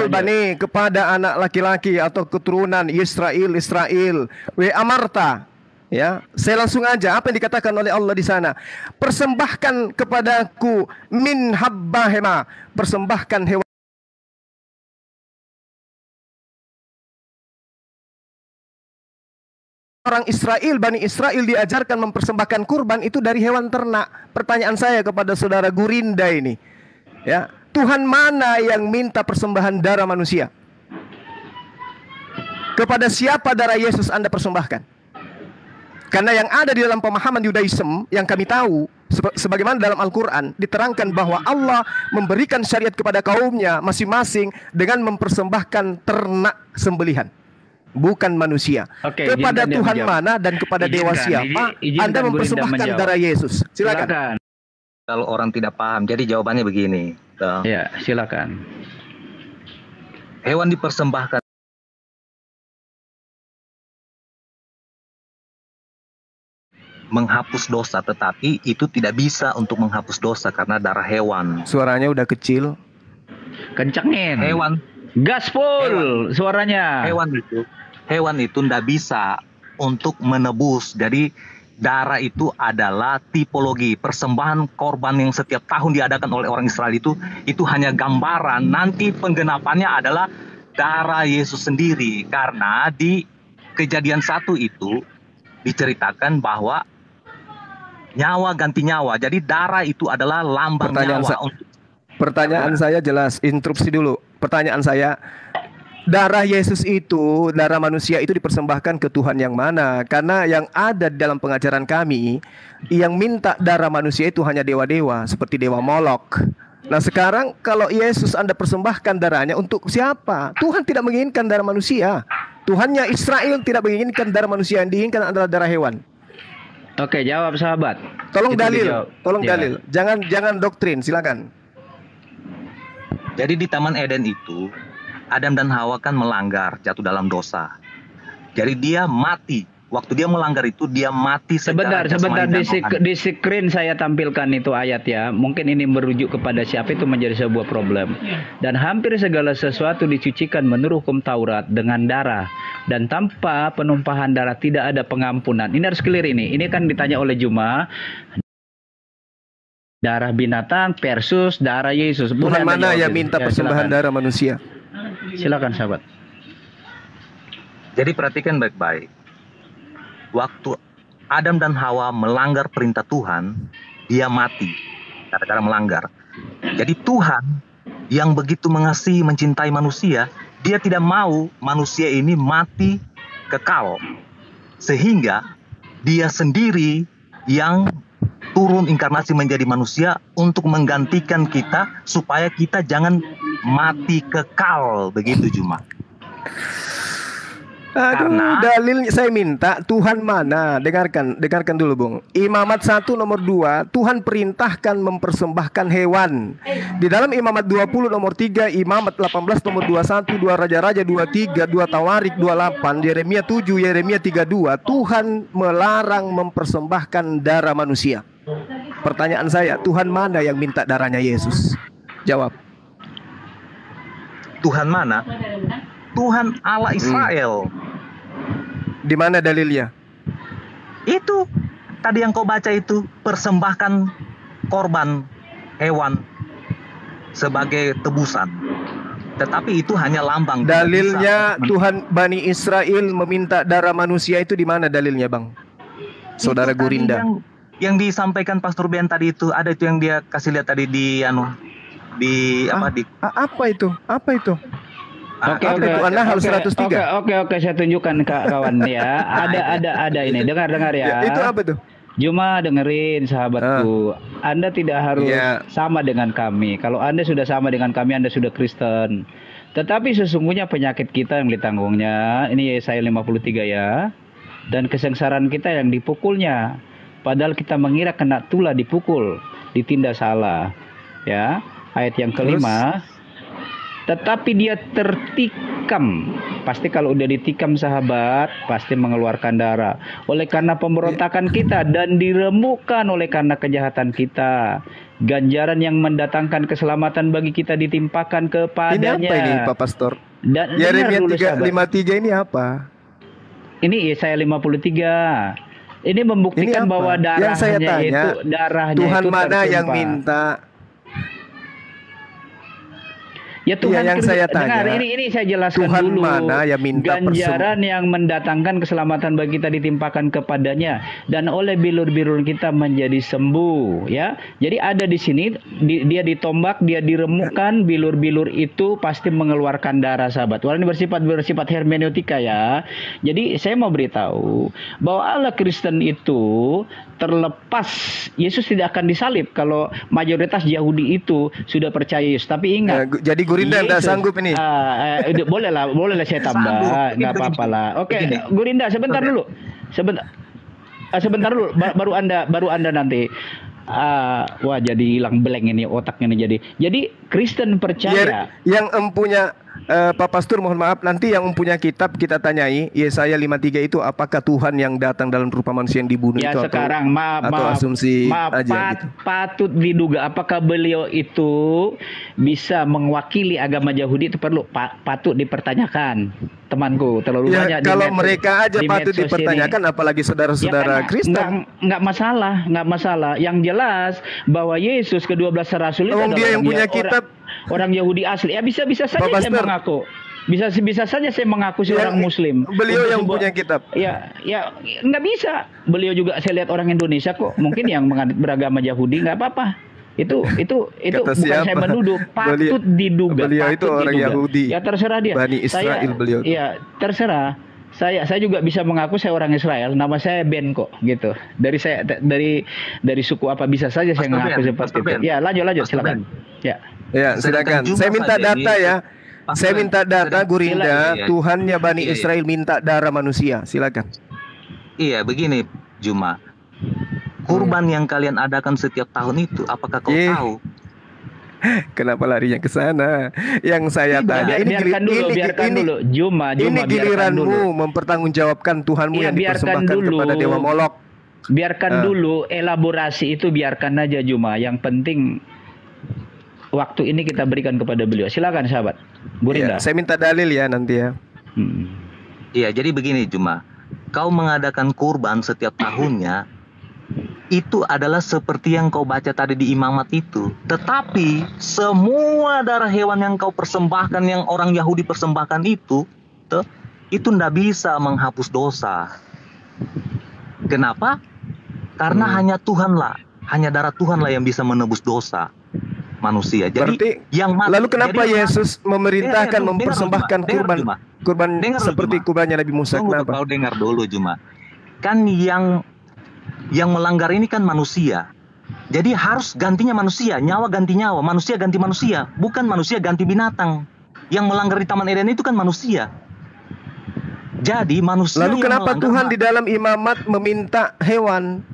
Bani kepada anak laki-laki atau keturunan Israel. We amarta. Ya, saya langsung aja apa yang dikatakan oleh Allah di sana. Persembahkan kepadaku min habbahema, persembahkan hewan orang Israel, Bani Israel diajarkan mempersembahkan kurban itu dari hewan ternak. Pertanyaan saya kepada saudara Gurinda ini, ya, Tuhan mana yang minta persembahan darah manusia? Kepada siapa darah Yesus Anda persembahkan? Karena yang ada di dalam pemahaman Yudaism yang kami tahu, sebagaimana dalam Al-Quran diterangkan bahwa Allah memberikan syariat kepada kaumnya masing-masing dengan mempersembahkan ternak sembelihan. bukan manusia. Oke, Kepada izinkan dia Tuhan menjawab. mana dan kepada dewa Izinkan, siapa izinkan Anda Bu Linda mempersembahkan menjawab. darah Yesus? Silakan. Silakan. Kalau orang tidak paham, jadi jawabannya begini. Ya, silakan. Hewan dipersembahkan menghapus dosa, tetapi itu tidak bisa untuk menghapus dosa karena darah hewan. Suaranya udah kecil. Kencengin. Hewan Gaspol suaranya. hewan itu tidak bisa untuk menebus. Jadi darah itu adalah tipologi persembahan korban yang setiap tahun diadakan oleh orang Israel itu hanya gambaran. Nanti penggenapannya adalah darah Yesus sendiri, karena di Kejadian 1 itu diceritakan bahwa nyawa ganti nyawa. Jadi darah itu adalah lambang nyawa. Pertanyaan saya jelas, interupsi dulu. Pertanyaan saya, darah Yesus itu, darah manusia itu dipersembahkan ke Tuhan yang mana? Karena yang ada di dalam pengajaran kami, yang minta darah manusia itu hanya dewa-dewa, seperti dewa Molok. Nah sekarang kalau Yesus Anda persembahkan darahnya untuk siapa? Tuhan tidak menginginkan darah manusia. Tuhannya Israel tidak menginginkan darah manusia, yang diinginkan adalah darah hewan. Oke, jawab sahabat. Tolong Itu dalil, dijawab. tolong Ya. dalil. Jangan doktrin, silakan. Jadi di Taman Eden itu Adam dan Hawa kan melanggar, jatuh dalam dosa. Jadi dia mati. Waktu dia melanggar itu dia mati secara Sebentar jasmani dan rohani. di screen saya tampilkan itu ayat ya. Mungkin ini merujuk kepada siapa itu menjadi sebuah problem. Dan hampir segala sesuatu dicucikan menurut hukum Taurat dengan darah, dan tanpa penumpahan darah tidak ada pengampunan. Ini harus clear ini. Ini kan ditanya oleh Juma. Darah binatang versus darah Yesus. Tuhan Boleh Anda mana jawab yang itu? minta Ya, persembahan silakan. darah manusia? Silakan sahabat. Jadi perhatikan baik-baik. Waktu Adam dan Hawa melanggar perintah Tuhan, dia mati gara-gara melanggar. Jadi Tuhan yang begitu mengasihi, mencintai manusia, dia tidak mau manusia ini mati kekal. Sehingga dia sendiri yang turun inkarnasi menjadi manusia untuk menggantikan kita supaya kita jangan mati kekal. Begitu Juma. Aduh, Karena- dalil saya minta Tuhan mana? Dengarkan dulu, Bung. Imamat 1 nomor 2, Tuhan perintahkan mempersembahkan hewan. Di dalam Imamat 20 nomor 3, Imamat 18 nomor 21, 2 Raja-Raja 23, 2 Tawarik 28, Yeremia 7, Yeremia 32, Tuhan melarang mempersembahkan darah manusia. Pertanyaan saya, Tuhan mana yang minta darahnya Yesus? Jawab. Tuhan mana? Tuhan Allah Israel. Di mana dalilnya? Itu tadi yang kau baca itu, persembahkan korban hewan sebagai tebusan. Tetapi itu hanya lambang. tidak Dalilnya bisa. Tuhan Bani Israel meminta darah manusia itu di mana dalilnya, Bang? Saudara Itu tadi Gurinda. yang disampaikan Pastor Ben tadi itu, ada itu yang dia kasih lihat tadi di Apa itu? Apa itu? Oke, Apa itu? Anda harus 103. Oke, saya tunjukkan kawan ya. Ada ini. Dengar ya. Itu apa tuh? Cuma dengerin sahabatku. Anda tidak harus Iya. sama dengan kami. Kalau Anda sudah sama dengan kami, Anda sudah Kristen. Tetapi sesungguhnya penyakit kita yang ditanggungnya, ini Yesaya 53 ya. Dan kesengsaraan kita yang dipukulnya. Padahal kita mengira kena tulah dipukul, ditindas salah. Ya. Ayat yang kelima. Tetapi dia tertikam. Pasti kalau udah ditikam sahabat, pasti mengeluarkan darah. Oleh karena pemberontakan kita, dan diremukkan oleh karena kejahatan kita. Ganjaran yang mendatangkan keselamatan bagi kita ditimpakan kepadanya. Ini apa ini, Pak Pastor? Dan Yeremia dengar dulu, sahabat. 53 ini apa? Ini Yesaya 53. Ini membuktikan Ini apa? bahwa Yang saya darahnya tanya, itu darahnya Tuhan itu mana yang tertumpah. minta? Ya Tuhan, Iya, yang saya tanya, dengar, ini saya jelaskan Tuhan dulu. mana yang minta ganjaran yang mendatangkan keselamatan bagi kita ditimpakan kepadanya, dan oleh bilur-bilur kita menjadi sembuh, ya. Jadi ada di sini dia ditombak, dia diremukkan, bilur-bilur itu pasti mengeluarkan darah sahabat. Walaupun ini bersifat hermeneutika ya. Jadi saya mau beritahu bahwa Allah Kristen itu terlepas, Yesus tidak akan disalib kalau mayoritas Yahudi itu sudah percaya Yesus. Tapi ingat, Jadi Gurinda enggak Yesus. sanggup ini. Boleh lah saya tambah, nggak apa-apa lah. Oke, Gurinda sebentar dulu, sebentar dulu, baru anda nanti. Wah, jadi hilang blank ini otaknya nih jadi Kristen percaya. Yang empunya Pak Pastor, mohon maaf, nanti yang mempunyai kitab kita tanyai Yesaya 53 itu apakah Tuhan yang datang dalam rupa manusia yang dibunuh Ya itu sekarang atau asumsi aja gitu. patut diduga apakah beliau itu bisa mewakili agama Yahudi, itu patut dipertanyakan, temanku. Terlalu banyak kalau mereka aja di patut medsos dipertanyakan ini. apalagi saudara-saudara Kristen. Nggak masalah. Yang jelas bahwa Yesus ke-12 rasul itu adalah dia yang punya kitab. Orang Yahudi asli. Ya bisa saja saya mengaku. Bisa saja saya mengaku seorang Muslim. Beliau yang punya kitab. Ya nggak bisa. Beliau juga saya lihat orang Indonesia kok. Mungkin yang beragama Yahudi nggak apa-apa. Itu bukan saya menuduh, patut diduga. Beliau itu orang Yahudi. Ya terserah dia. Bani Israel beliau. Ya terserah. Saya juga bisa mengaku saya orang Israel. Nama saya Ben kok, gitu. Dari suku apa bisa saja saya mengaku seperti itu. Ya lanjut silakan. Ya silakan. Saya minta data ya. Saya minta data Gurinda. Tuhannya Bani Israel minta darah manusia. Silakan. Iya begini Juma. Kurban yang kalian adakan setiap tahun itu, apakah kau tahu? Kenapa larinya ke sana? Yang saya tanya biarkan dulu Juma ini giliranmu mempertanggungjawabkan Tuhanmu yang dipersembahkan kepada Dewa Molok. Biarkan dulu elaborasi itu, biarkan aja Juma. Yang penting waktu ini kita berikan kepada beliau. Silakan sahabat Gurinda. Saya minta dalil ya nanti ya. Iya, jadi begini Juma. Kau mengadakan kurban setiap tahunnya, itu adalah seperti yang kau baca tadi di imamat itu. Tetapi semua darah hewan yang kau persembahkan, yang orang Yahudi persembahkan itu ndak bisa menghapus dosa. Kenapa? Karena hanya darah Tuhanlah yang bisa menebus dosa manusia. Jadi berarti, lalu kenapa Yesus memerintahkan mempersembahkan kurban seperti kurbannya Nabi Musa? Kenapa? Kau dengar dulu Juma. Kan yang melanggar ini kan manusia. Jadi harus gantinya manusia, nyawa ganti nyawa, manusia ganti manusia, bukan manusia ganti binatang. Yang melanggar di Taman Eden itu kan manusia. Jadi manusia. Lalu kenapa Tuhan di dalam imamat meminta hewan?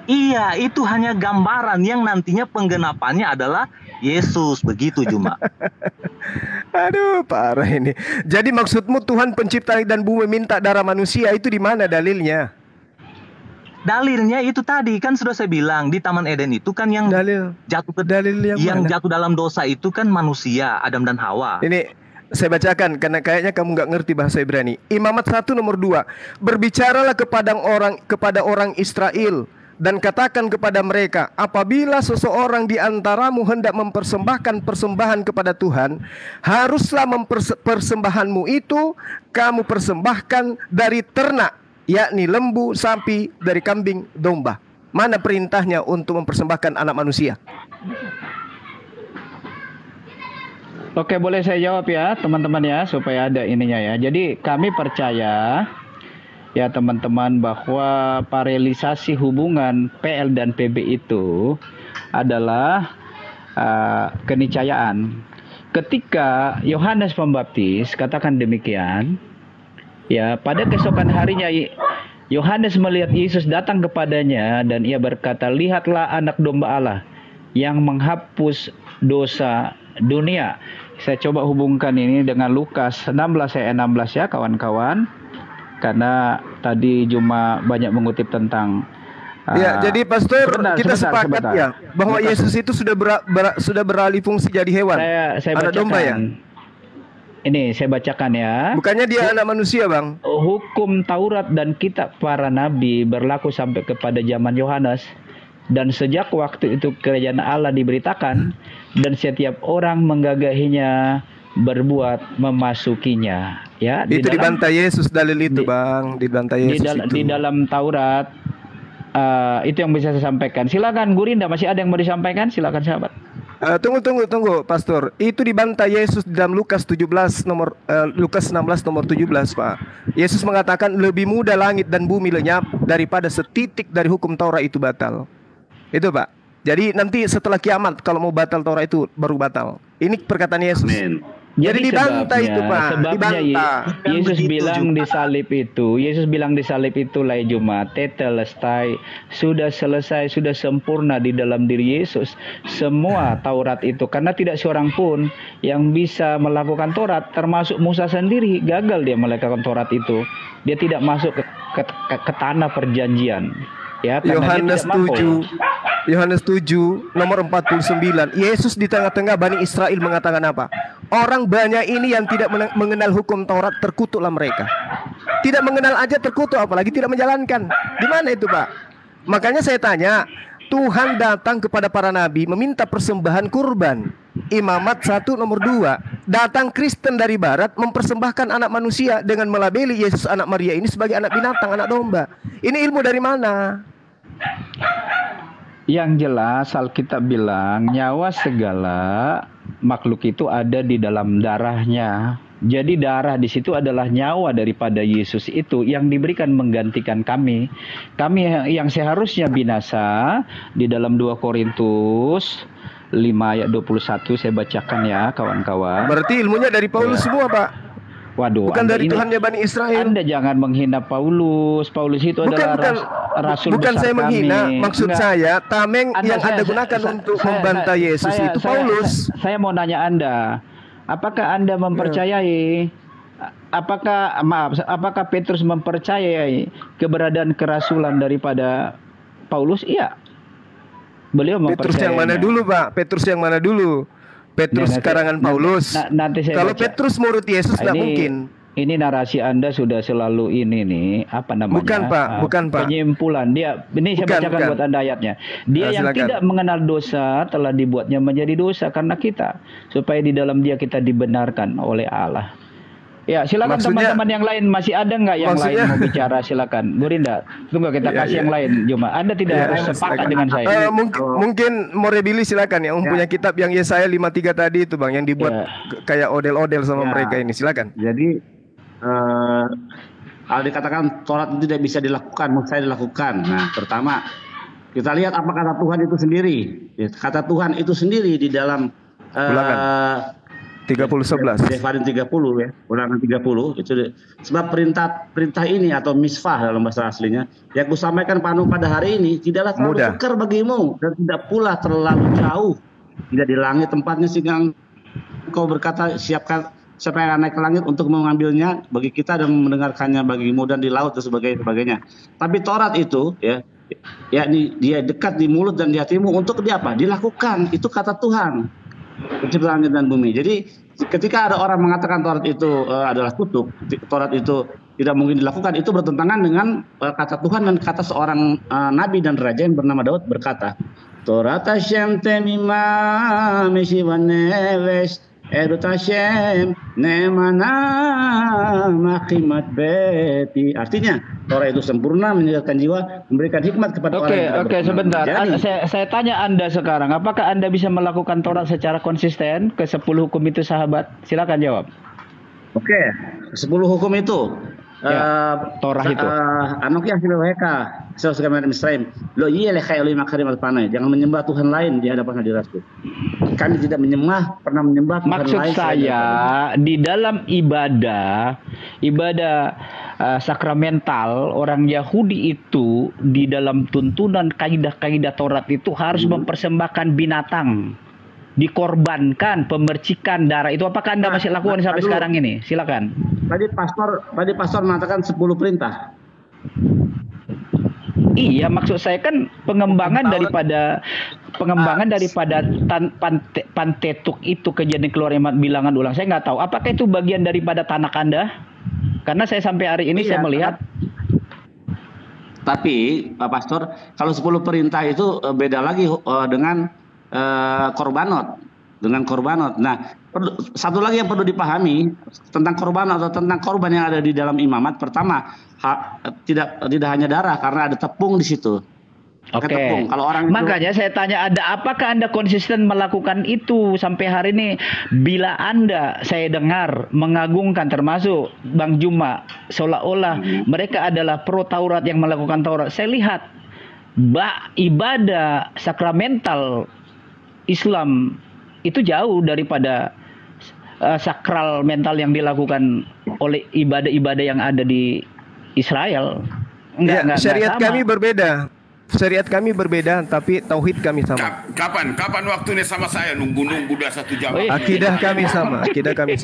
Iya, itu hanya gambaran yang nantinya penggenapannya adalah Yesus, begitu Juma. Aduh, parah ini. Jadi maksudmu Tuhan pencipta dan bumi minta darah manusia, itu di mana dalilnya? Dalilnya itu tadi kan sudah saya bilang, di Taman Eden itu kan yang jatuh dalam dosa itu kan manusia, Adam dan Hawa. Ini saya bacakan karena kayaknya kamu nggak ngerti bahasa Ibrani. Imamat 1 nomor 2. Berbicaralah kepada orang Israel dan katakan kepada mereka, apabila seseorang di antaramu hendak mempersembahkan persembahan kepada Tuhan, haruslah persembahanmu itu kamu persembahkan dari ternak, yakni lembu, sapi, dari kambing, domba. Mana perintahnya untuk mempersembahkan anak manusia? Oke, boleh saya jawab ya teman-teman ya, supaya ada ininya ya. Jadi kami percaya ya teman-teman bahwa paralelisasi hubungan PL dan PB itu adalah keniscayaan. Ketika Yohanes Pembaptis katakan demikian, ya pada keesokan harinya Yohanes melihat Yesus datang kepadanya dan ia berkata, lihatlah anak domba Allah yang menghapus dosa dunia. Saya coba hubungkan ini dengan Lukas 16 ayat 16 ya kawan-kawan. Karena tadi Juma banyak mengutip tentang ya, jadi Pastor, kita sepakat ya bahwa Yesus itu sudah beralih fungsi jadi hewan. Saya anak bacakan domba ya. Ini saya bacakan ya. Bukannya dia anak manusia, Bang? Hukum Taurat dan kitab para nabi berlaku sampai kepada zaman Yohanes. Dan sejak waktu itu kerajaan Allah diberitakan dan setiap orang menggagahinya berbuat memasukinya. Ya, itu dibantai Yesus dalil itu, Bang. Dibantai Yesus di dalam Taurat itu yang bisa saya sampaikan. Silakan Gurinda, masih ada yang mau disampaikan? Silakan sahabat. Tunggu, Pastor. Itu dibantai Yesus di dalam Lukas 16 nomor 17, Pak. Yesus mengatakan lebih mudah langit dan bumi lenyap daripada setitik dari hukum Taurat itu batal. Itu, Pak. Jadi nanti setelah kiamat kalau mau batal Taurat itu baru batal. Ini perkataan Yesus. Amin. Jadi dibantai itu Pak, sebabnya dibantah. Yesus begitu bilang juga. di salib itu, Yesus bilang di salib itu lai Jumat, tetelestai, sudah selesai, sudah sempurna di dalam diri Yesus. Semua Taurat itu, karena tidak seorang pun yang bisa melakukan Taurat, termasuk Musa sendiri, gagal dia melakukan Taurat itu. Dia tidak masuk ke tanah perjanjian. Ya, karena dia Yohanes tidak mampu. 7 Yohanes 7 nomor 49. Yesus di tengah-tengah Bani Israel mengatakan apa? Orang banyak ini yang tidak mengenal hukum Taurat, terkutuklah mereka. Tidak mengenal aja terkutuk, apalagi tidak menjalankan. Gimana itu Pak? Makanya saya tanya, Tuhan datang kepada para nabi meminta persembahan kurban. Imamat 1 nomor 2. Datang Kristen dari barat mempersembahkan anak manusia dengan melabeli Yesus anak Maria ini sebagai anak binatang, anak domba. Ini ilmu dari mana? Yang jelas Alkitab bilang nyawa segala makhluk itu ada di dalam darahnya. Jadi darah di situ adalah nyawa daripada Yesus itu yang diberikan menggantikan kami. Kami yang seharusnya binasa di dalam 2 Korintus 5 ayat 21 saya bacakan ya kawan-kawan. Berarti ilmunya dari Paulus semua Pak. Waduh, Bukan Anda dari ini- Tuhannya Bani Israel. Anda jangan menghina Paulus. Paulus itu adalah rasul bukan besar saya menghina. kami. Maksud Enggak. saya tameng yang Saya- Anda gunakan saya- untuk saya- membantah Yesus saya- itu saya- Paulus. Saya mau nanya Anda, apakah Anda mempercayai apakah Petrus mempercayai keberadaan kerasulan daripada Paulus? Iya. Beliau Petrus yang mana mempercayainya. dulu Pak? Petrus yang mana dulu? Petrus Nanti- karangan Paulus. nanti saya Kalau baca. Petrus murid Yesus tidak Ini- mungkin. Ini narasi Anda sudah selalu ini nih, apa namanya? Bukan, Pak. Bukan, Pak. Penyimpulan. Ini saya Bukan, bacakan bukan. buat Anda ayatnya. Dia yang Silakan. tidak mengenal dosa telah dibuatnya menjadi dosa karena kita, supaya di dalam Dia kita dibenarkan oleh Allah. Ya, silakan Maksudnya- teman-teman yang lain, masih ada nggak yang lain Maksudnya- mau bicara? Silakan. Bu Rinda, tunggu kita Iya, kasih iya. yang lain. Cuma Anda tidak Iya, harus iya, sepakat silakan. dengan saya. Mungkin Morebili silakan yang punya kitab yang Yesaya 53 tadi itu Bang, yang dibuat Ya. kayak odel-odel sama Ya. mereka ini. Silakan. Jadi kalau dikatakan Taurat itu tidak bisa dilakukan, mustahil dilakukan. Nah, pertama kita lihat apa kata Tuhan itu sendiri. Ya, kata Tuhan itu sendiri di dalam Ulangan. 30:11. Devarim 30 ya, Ulangan 30 itu sebab perintah ini atau misfah dalam bahasa aslinya yang kusampaikan pada hari ini tidaklah terlalu Mudah. sukar bagimu dan tidak pula terlalu jauh, tidak di langit tempatnya sehingga engkau berkata siapa yang naik ke langit untuk mengambilnya bagi kita dan mendengarkannya bagimu dan di laut dan sebagainya. Tapi Taurat itu ya yakni dia dekat di mulut dan di hatimu untuk dia apa? Dilakukan. Itu kata Tuhan. Penciptaan langit dan bumi. Jadi ketika ada orang mengatakan Taurat itu adalah kutuk, Taurat itu tidak mungkin dilakukan, itu bertentangan dengan kata Tuhan dan kata seorang nabi dan raja yang bernama Daud berkata, Taurat Hashem temima meshivaneves Erut Hashem nemana makimat beti. Artinya Torah itu sempurna, menyegarkan jiwa, memberikan hikmat kepada orang yang tidak Oke, berkenan. sebentar. Jadi, Saya tanya Anda sekarang, apakah Anda bisa melakukan Taurat secara konsisten ke 10 hukum itu, sahabat? Silakan jawab. Oke, 10 hukum itu. Ya, Torah itu. Anoki Asilaweka, Sesuai Misraim. Lo iya lekha oleh makarim al-panai. Jangan menyembah Tuhan lain di hadapan hadiratku. Kami tidak pernah menyembah Tuhan Maksud lain. saya di dalam ibadah sakramental orang Yahudi itu di dalam tuntunan kaidah-kaidah Taurat itu harus mempersembahkan binatang, dikorbankan, pemercikan darah itu. Apakah Anda masih lakukan sampai dulu. sekarang ini? Silakan. Tadi pastor mengatakan 10 perintah. Iya, maksud saya kan pengembangan daripada Pentateuch itu, Kejadian Keluaran, Bilangan, Ulang. Saya nggak tahu apakah itu bagian daripada tanak Anda? Karena saya sampai hari ini saya melihat Tapi Pak Pastor, kalau 10 perintah itu beda lagi dengan korbanot. Nah, satu lagi yang perlu dipahami tentang korban atau tentang korban yang ada di dalam imamat. Pertama, tidak hanya darah karena ada tepung di situ. Pakai Oke. tepung. Kalau orang itu, Makanya saya tanya apakah Anda konsisten melakukan itu sampai hari ini? Bila Anda saya dengar mengagungkan termasuk Bang Juma seolah-olah mereka adalah pro Taurat yang melakukan Taurat. Saya lihat ibadah sakramental Islam itu jauh daripada sakral mental yang dilakukan oleh ibadah-ibadah yang ada di Israel. Syariat sama. kami berbeda. Syariat kami berbeda, tapi tauhid kami sama. Kapan waktunya sama saya nunggu dah 1 jam. Akidah kami sama, tapi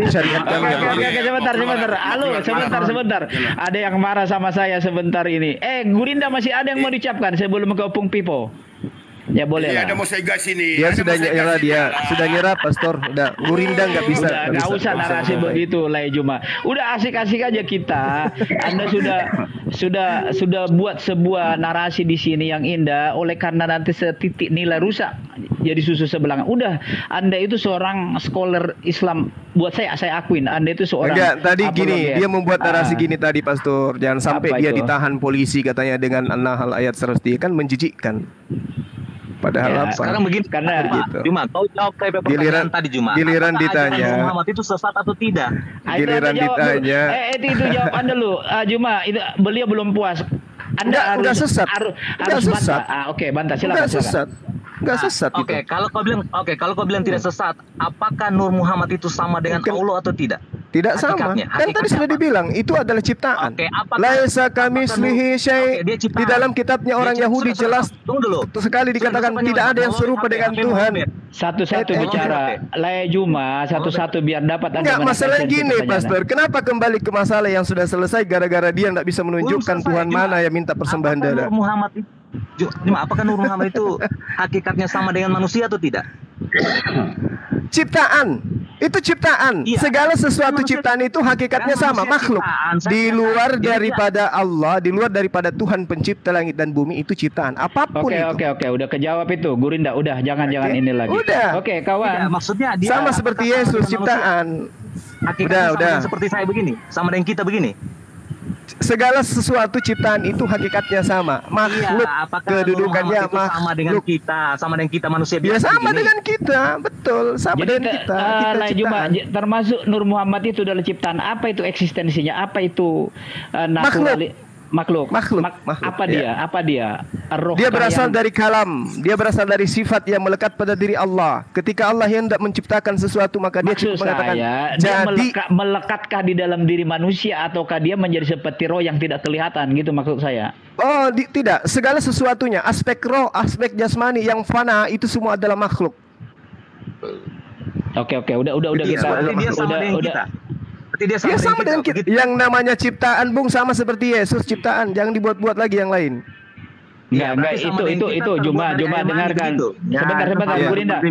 syariat kami sebentar. Halo, sebentar. Ada yang marah sama saya sebentar ini. Gurinda masih ada yang mau diucapkan sebelum ke Opung Pipo. Ya boleh lah. Ada mau saya gas ini. Dia sudah nyerah, Pastor. Udah, Gurinda nggak bisa. Nggak usah narasi begitu, Lai Juma. Udah asik-asik aja kita. Anda sudah buat sebuah narasi di sini yang indah. Oleh karena nanti setitik nilai rusak jadi susu sebelah. Udah, Anda itu seorang scholar Islam. Buat saya akuin, Anda itu seorang. Enggak, tadi gini, dia membuat narasi gini tadi, Pastor. Jangan sampai dia itu? ditahan polisi katanya dengan An-Nahl ayat 103 kan menjijikkan. Padahal apa? Sekarang begini, karena gitu. Juma, kau jawab saya pertanyaan tadi Juma. Giliran Apakah ditanya. ajaran Muhammad itu sesat atau tidak? Giliran ditanya. Itu jawab Anda dulu, Juma. Itu beliau belum puas. Anda udah sesat. Harus sesat. bantah. Oke, bantah. Silakan. Enggak sesat. Oke, kalau kau bilang tidak sesat, apakah Nur Muhammad itu sama dengan Allah atau tidak? Tidak sama. Kan tadi sudah dibilang itu adalah ciptaan. Laisa kamislihi syai'. Di dalam kitabnya orang Yahudi jelas sekali dikatakan tidak ada yang serupa dengan Tuhan. Satu-satu bicara. Lai Juma, satu-satu biar dapat. Enggak, masalah gini, Pastor. Kenapa kembali ke masalah yang sudah selesai gara-gara dia tidak bisa menunjukkan Tuhan mana yang minta persembahan darah? Apakah Nur Muhammad itu hakikatnya sama dengan manusia atau tidak? Ciptaan. Itu ciptaan. Iya. Segala sesuatu ciptaan itu hakikatnya sama, makhluk. Di luar daripada Allah, di luar daripada Tuhan pencipta langit dan bumi itu ciptaan. Apapun itu. Oke, udah kejawab itu. Gurinda, udah jangan ini lagi. Udah. Oke, kawan. Maksudnya dia sama seperti Yesus ciptaan. Hakikatnya udah. Seperti saya begini, sama dengan kita begini. Segala sesuatu ciptaan itu hakikatnya sama, makhluk. Kedudukannya sama dengan kita, sama dengan kita manusia biasa. Ya sama dengan kita, betul. Sama dengan kita. Cuma termasuk Nur Muhammad itu adalah ciptaan. Apa itu eksistensinya? Apa itu makhluk. Apa dia? Roh dia berasal dari kalam. Dia berasal dari sifat yang melekat pada diri Allah. Ketika Allah hendak menciptakan sesuatu, maka dia cukup mengatakan, jadi melekatkah di dalam diri manusia ataukah dia menjadi seperti roh yang tidak kelihatan gitu maksud saya? Oh, tidak. Segala sesuatunya, aspek roh, aspek jasmani yang fana itu semua adalah makhluk. Oke, udah kita. Udah. Dia sama dengan kita. Yang namanya ciptaan, Bung, sama seperti Yesus ciptaan. Jangan dibuat-buat lagi yang lain. Enggak, itu Juma dengarkan. Sebentar, Gurinda.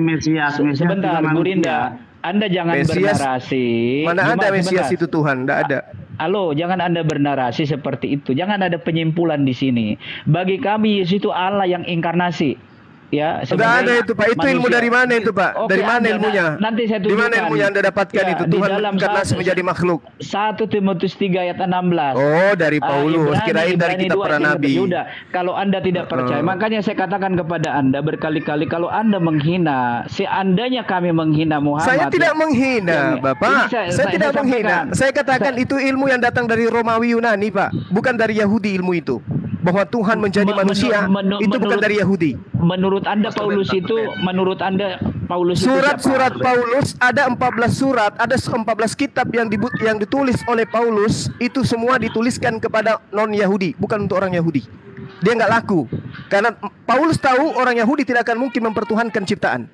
Sebentar, Gurinda. Anda jangan bernarasi. Mana ada Mesias itu Tuhan? Enggak ada. Halo, jangan Anda bernarasi seperti itu. Jangan ada penyimpulan di sini. Bagi kami Yesus itu Allah yang inkarnasi. Ya, sudah ada itu Pak. Itu manusia. Ilmu dari mana itu Pak? Dari mana ilmunya? Nanti saya tunjukkan. Di mana ilmunya Anda dapatkan itu? Tuhan bukanlah menjadi makhluk. 1 Timotius 3 ayat 16. Oh, dari Paulus. Kirain dari kitab para nabi. Yaudah, kalau Anda tidak percaya, makanya saya katakan kepada Anda berkali-kali, kalau Anda menghina, seandainya kami menghina Muhammad. Saya tidak menghina, Bapak. Saya tidak menghina. Saya katakan itu ilmu yang datang dari Romawi Yunani, Pak. Bukan dari Yahudi ilmu itu. Bahwa Tuhan menjadi manusia itu bukan dari Yahudi. Menurut Anda Paulus itu surat-surat Paulus ada 14 surat, ada 14 kitab yang ditulis oleh Paulus, itu semua dituliskan kepada non-Yahudi, bukan untuk orang Yahudi. Dia nggak laku karena Paulus tahu orang Yahudi tidak akan mungkin mempertuhankan ciptaan.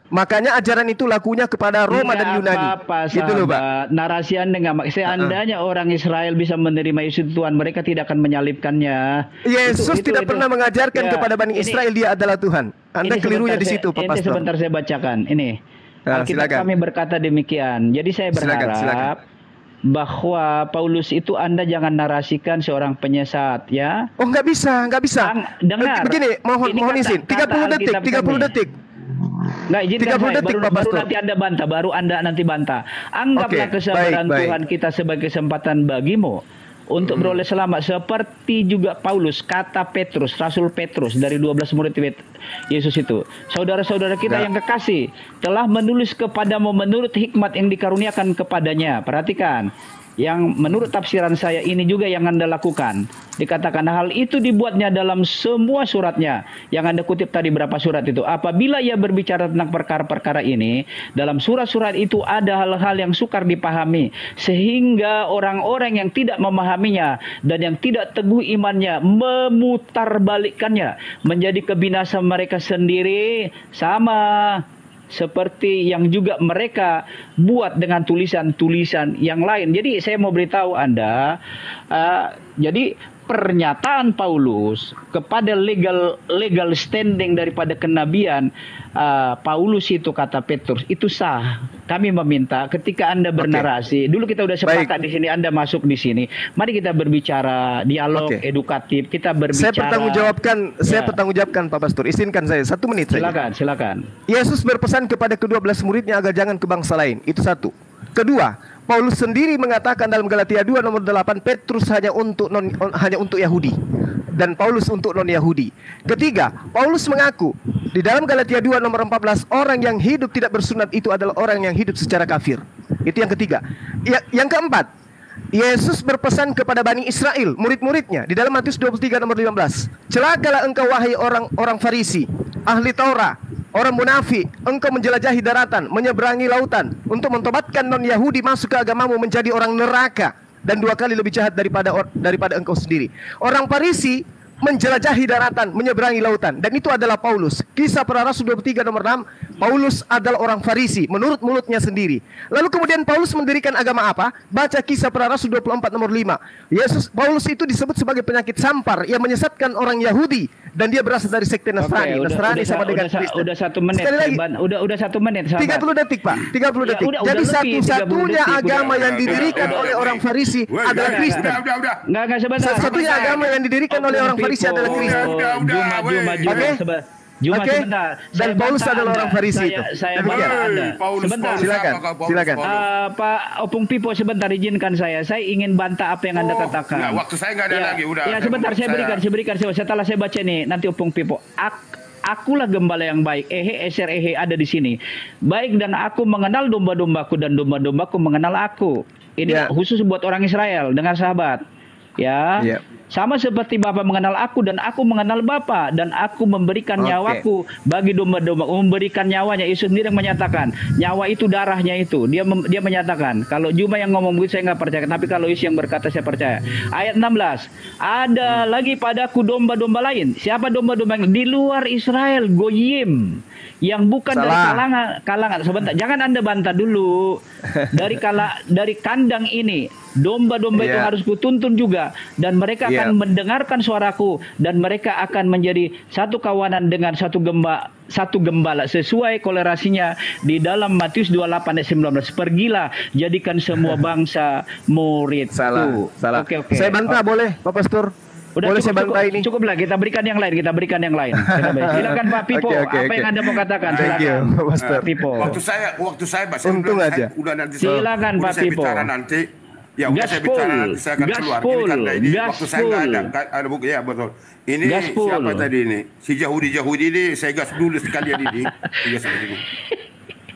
Makanya ajaran itu lakunya kepada Roma dan Yunani. Gitu loh, Pak. Narasi Anda nggak seandainya orang Israel bisa menerima Yesus Tuhan, mereka tidak akan menyalibkannya. Yesus tidak pernah mengajarkan kepada Bani Israel dia adalah Tuhan. Anda kelirunya di situ, Pak Pastor. Sebentar saya bacakan. Ini. Alkitab kami berkata demikian. Jadi saya berharap bahwa Paulus itu Anda jangan narasikan seorang penyesat, ya. Oh, nggak bisa. Dengar. Begini, mohon izin. 30 detik. Nggak, izinkan saya, baru nanti Anda bantah. Anggaplah kesabaran Tuhan kita sebagai kesempatan bagimu untuk beroleh selamat, seperti juga Paulus, kata Petrus, Rasul Petrus dari 12 murid Yesus itu. Saudara-saudara kita yang kekasih telah menulis kepadamu menurut hikmat yang dikaruniakan kepadanya. Perhatikan, yang menurut tafsiran saya ini juga yang Anda lakukan. Dikatakan hal itu dibuatnya dalam semua suratnya. Yang Anda kutip tadi berapa surat itu. Apabila ia berbicara tentang perkara-perkara ini, dalam surat-surat itu ada hal-hal yang sukar dipahami. Sehingga orang-orang yang tidak memahaminya dan yang tidak teguh imannya memutarbalikkannya menjadi kebinasaan mereka sendiri, sama seperti yang juga mereka buat dengan tulisan-tulisan yang lain. Jadi saya mau beritahu Anda, jadi pernyataan Paulus kepada legal standing daripada kenabian, Paulus itu kata Petrus itu sah. Kami meminta ketika Anda bernarasi, dulu kita udah sepakat di sini, Anda masuk di sini. Mari kita berbicara dialog edukatif, kita berbicara. Saya pertanggungjawabkan Pak Pastor. Izinkan saya 1 menit saja. Silakan. Yesus berpesan kepada ke-12 muridnya agar jangan ke bangsa lain. Itu satu. Kedua, Paulus sendiri mengatakan dalam Galatia 2 nomor 8, Petrus hanya untuk Yahudi dan Paulus untuk non-Yahudi. Ketiga, Paulus mengaku di dalam Galatia 2 nomor 14, orang yang hidup tidak bersunat itu adalah orang yang hidup secara kafir. Itu yang ketiga. Yang keempat, Yesus berpesan kepada Bani Israel, murid-muridnya, di dalam Matius 23 nomor 15. Celakalah engkau wahai orang Farisi, ahli Taurat, orang munafik, engkau menjelajahi daratan, menyeberangi lautan, untuk mentobatkan non-Yahudi masuk ke agamamu menjadi orang neraka, dan 2 kali lebih jahat daripada engkau sendiri. Orang Farisi menjelajahi daratan, menyeberangi lautan, dan itu adalah Paulus. Kisah Para Rasul 23 nomor 6, Paulus adalah orang Farisi menurut mulutnya sendiri. Lalu kemudian Paulus mendirikan agama apa? Baca Kisah Para Rasul 24 nomor 5. Paulus itu disebut sebagai penyakit sampar yang menyesatkan orang Yahudi, dan dia berasal dari sekte Nasrani. Nasrani sama dengan Kristen. Udah 1 menit. Sekali lagi, udah 1 menit. 30 detik Pak, 30 detik. Jadi satu-satunya agama yang didirikan oleh orang Farisi adalah Kristen. Enggak sebentar. Satu-satunya agama yang didirikan oleh orang Farisi adalah Kristen. Juma sebentar. Dan Paulus adalah orang Farisi itu. Saya Anda. Sebentar. Silakan. Pak Opung Pipo, sebentar izinkan saya. Saya ingin bantah apa yang Anda katakan. Waktu saya nggak ada lagi. Udah. Ya sebentar, saya berikan. Setelah saya baca nih, nanti Opung Pipo. Akulah gembala yang baik. Eser ada di sini. Baik, dan aku mengenal domba-dombaku dan domba-dombaku mengenal aku. Ini khusus buat orang Israel. Dengar sahabat. Ya. Sama seperti Bapa mengenal aku dan aku mengenal Bapa, dan aku memberikan nyawaku bagi domba-domba. Memberikan nyawanya, Yesus sendiri yang menyatakan nyawa itu darahnya itu. Dia menyatakan, kalau Juma yang ngomong begitu saya nggak percaya, tapi kalau Yesus yang berkata saya percaya. Ayat 16, ada lagi padaku domba-domba lain. Siapa domba-domba yang di luar Israel? Goyim, yang bukan dari kalangan. Sebentar, jangan Anda bantah dulu. Dari kandang ini domba-domba itu harus kutuntun juga, dan mereka akan mendengarkan suaraku, dan mereka akan menjadi satu kawanan dengan satu gembala sesuai kolerasinya di dalam Matius 28 ayat 19. Pergilah, jadikan semua bangsa muridku. Salah. Oke. Saya bantah boleh Pak Pastor? Udah, boleh saya bantah ini? Cukuplah, kita berikan yang lain. Silakan Pak Pipo, apa yang Anda mau katakan? Silakan Pak Pipo. Waktu saya untung aja. Silakan Pak Pipo. Nanti ya udah saya bicara, saya akan keluar. Ini karena ini waktu saya nggak ada buku. Ya betul. Ini siapa tadi ini? Si Yahudi ini saya gas dulu sekalian ini.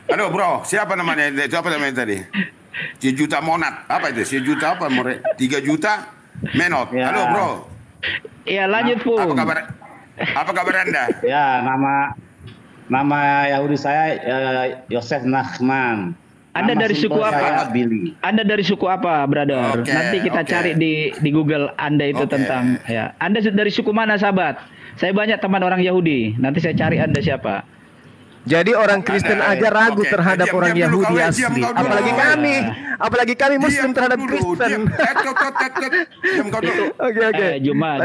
Halo bro, siapa namanya? Siapa namanya tadi? Si Juta Monat. Apa itu? Si Juta apa? 3 juta menot. Halo bro. Ya lanjut Pung. Apa kabar Anda? Ya, nama Yahudi saya Yosef Nachman. Anda dari suku apa? Billy. Anda dari suku apa, brother? Nanti kita cari di Google Anda itu tentang ya. Anda dari suku mana, sahabat? Saya banyak teman orang Yahudi. Nanti saya cari Anda siapa. Jadi orang Kristen aja ragu terhadap orang Yahudi asli. Apalagi kami Muslim terhadap Kristen. Oke. Juma.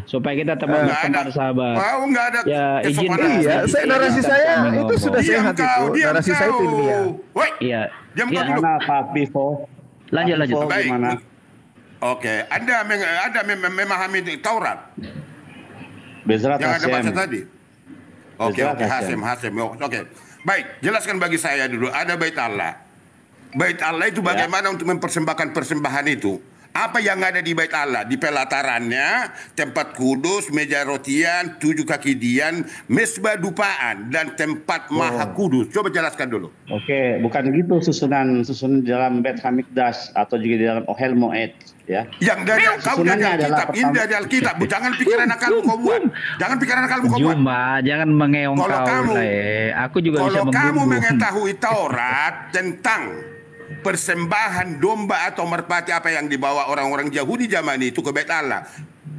Supaya kita teman sahabat. Enggak ada. Ya, izin. Iya, narasi saya itu sudah sehat itu. Narasi saya itu ilmiah. Iya. Gimana Pak Pipo? Lanjut. Gimana? Oke, Anda memahami Taurat? Bezrat yang Anda baca Hashem. tadi. Oke, Hasem. Oke. Baik, jelaskan bagi saya dulu. Ada Bait Allah. Bait Allah itu bagaimana untuk mempersembahkan persembahan itu. Apa yang ada di Bait Allah? Di pelatarannya, tempat kudus, meja rotian, 7 kaki dian, mesbah dupaan, dan tempat maha kudus. Coba jelaskan dulu. Oke, bukan gitu susunan dalam Bait Hamikdash atau juga di dalam Ohel Moed, ya. Yang dari kau dari Alkitab, ini dari Alkitab. Jangan pikiran akalmu kau buat. Jangan pikiran akalmu kau buat. Juma, jangan mengeong Kalau kau kamu, Aku juga bisa kalau kamu membunuh. mengetahui Taurat tentang persembahan domba atau merpati apa yang dibawa orang-orang Yahudi zaman itu ke Bait Allah,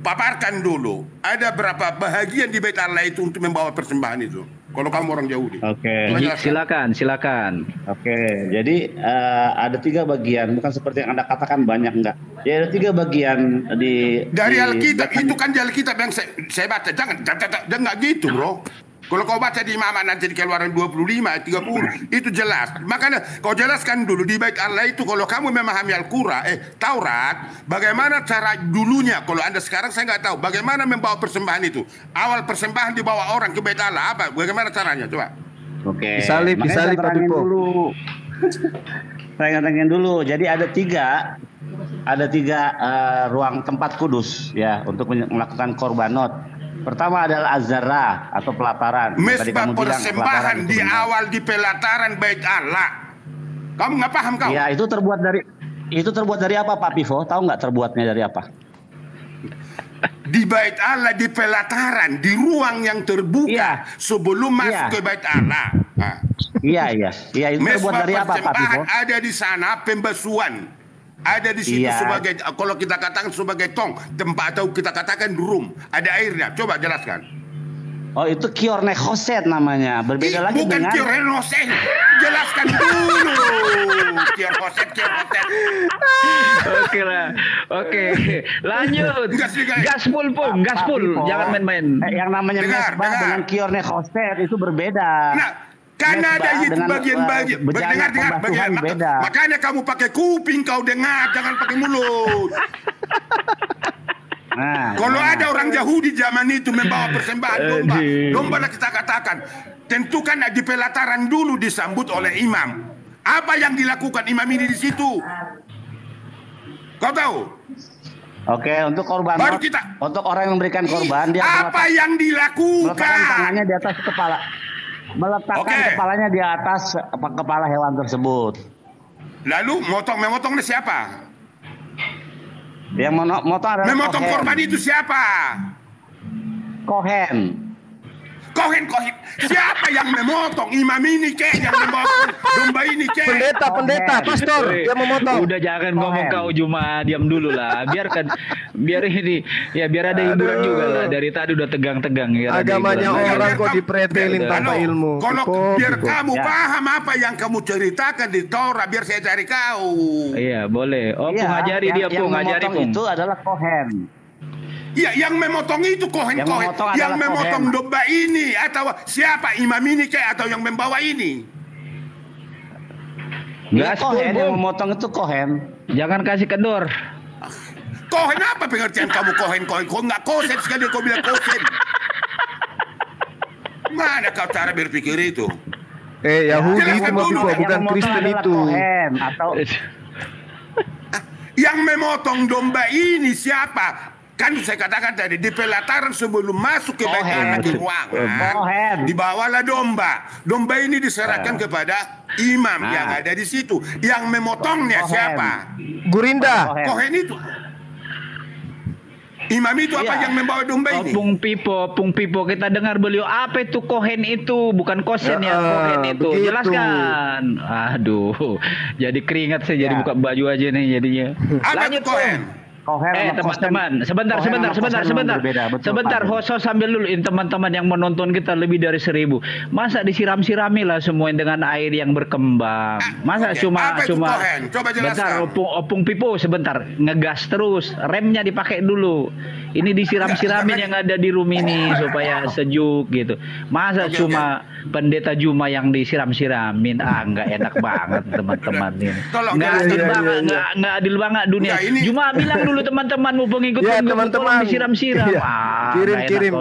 paparkan dulu. Ada berapa bahagian di Bait Allah itu untuk membawa persembahan itu? Kalau kamu orang Yahudi. Oke. Silakan. Oke, jadi ada 3 bagian, bukan seperti yang Anda katakan banyak enggak. Ya ada 3 bagian dari di Alkitab. Itu kan di Alkitab yang saya baca. Jangan enggak gitu, bro. Kalau kau baca di Imamat nanti di Keluaran 25 ayat 30 itu jelas. Makanya kau jelaskan dulu di Bait Allah itu kalau kamu memahami Taurat, bagaimana cara dulunya. Kalau Anda sekarang saya nggak tahu bagaimana membawa persembahan itu. Awal persembahan dibawa orang ke Bait Allah apa? Bagaimana caranya? Coba. Oke. Disalib Pak Pipo. Saya ngomongin dulu. Jadi ada 3 ruang tempat kudus ya untuk melakukan korbanot. Pertama adalah azara atau pelataran. Mesbah persembahan di awal di pelataran Bait Allah. Kamu nggak paham kau? Ya itu terbuat dari apa Pak Pivo? Tahu nggak terbuatnya dari apa? Di Bait Allah di pelataran, di ruang yang terbuka sebelum masuk ke Bait Allah. Iya itu terbuat dari apa Pak Pivo? Ada di sana pembasuhan. Ada di situ sebagai, kalau kita katakan sebagai tong, tempat atau kita katakan room, ada airnya. Coba jelaskan. Oh itu Kior Nechoset namanya. Berbeda lagi bukan dengan Kior Nechoset. Jelaskan dulu. Kior Nechoset. Oke lah. Oke. Lanjut. Gaspol. Jangan main-main. Yang namanya mesbah dengan Kior Nechoset itu berbeda. Nah, karena ada itu bagian-bagian. Dengar bagian. Makanya kamu pakai kuping kau dengar, jangan pakai mulut. Kalau ada orang Yahudi zaman itu membawa persembahan domba lah kita katakan, tentukan di pelataran dulu disambut oleh imam. Apa yang dilakukan imam ini di situ? Kau tahu? Oke, untuk korban. Baru kita. Untuk orang yang memberikan korban, dia apa yang dilakukan? Meletakkan tangannya di atas kepala. Meletakkan kepalanya di atas kepala hewan tersebut. Lalu memotongnya siapa? Yang memotong adalah memotong korban itu siapa? Kohen. Siapa yang memotong? Imam ini yang memotong domba ini Pendeta, pastor yang memotong. Udah jangan ngomong kau Juma, diam dulu lah. Biar ada hiburan juga lah. Dari tadi udah tegang-tegang ya. Agamanya orang kok dipretelin tanpa ilmu. Kalau biar kamu paham apa yang kamu ceritakan di Torah, biar saya cari kau. Iya, boleh. Pung ajari dia, Pung ajari Pung. Itu adalah Kohen. Ya, yang memotong itu Kohen. Yang memotong domba ini atau siapa? Imam ini atau yang membawa ini? Kohen yang memotong itu Kohen. Jangan kasih kendor. Kohen apa pengertian kamu Kohen? Kau nggak kosen sekali kau bilang kosen. Mana kau cara berpikir itu? Yahudi itu bukan Kristen itu. Yang memotong domba ini siapa? Kan saya katakan tadi di pelataran sebelum masuk ke Bait Allah di ruangan, dibawalah domba. Domba ini diserahkan kepada imam yang ada di situ. Yang memotongnya siapa? Gurinda. Kohen itu. Imam itu apa yang membawa domba ini? Pung Pipo, kita dengar beliau apa itu Kohen itu, bukan kosen ya Kohen itu. Begitu. Jelaskan. Aduh, jadi keringat saya jadi buka baju aja nih jadinya. Lanjut Kohen. Teman-teman, sebentar, host sambil dulu teman-teman yang menonton kita lebih dari 1.000. Masa disiram-sirami lah semua dengan air yang berkembang. Masa cuma bentar, Opung Pipo sebentar, ngegas terus, remnya dipakai dulu. Ini disiram-siramin yang ada di room ini supaya sejuk gitu. Masa cuma pendeta Juma yang disiram-siramin, nggak enak banget teman-teman ini. Nggak adil banget dunia. Juma bilang dulu dulu teman-temanmu pengikut Ya tolong teman-teman disiram-siram. Iya. Kirim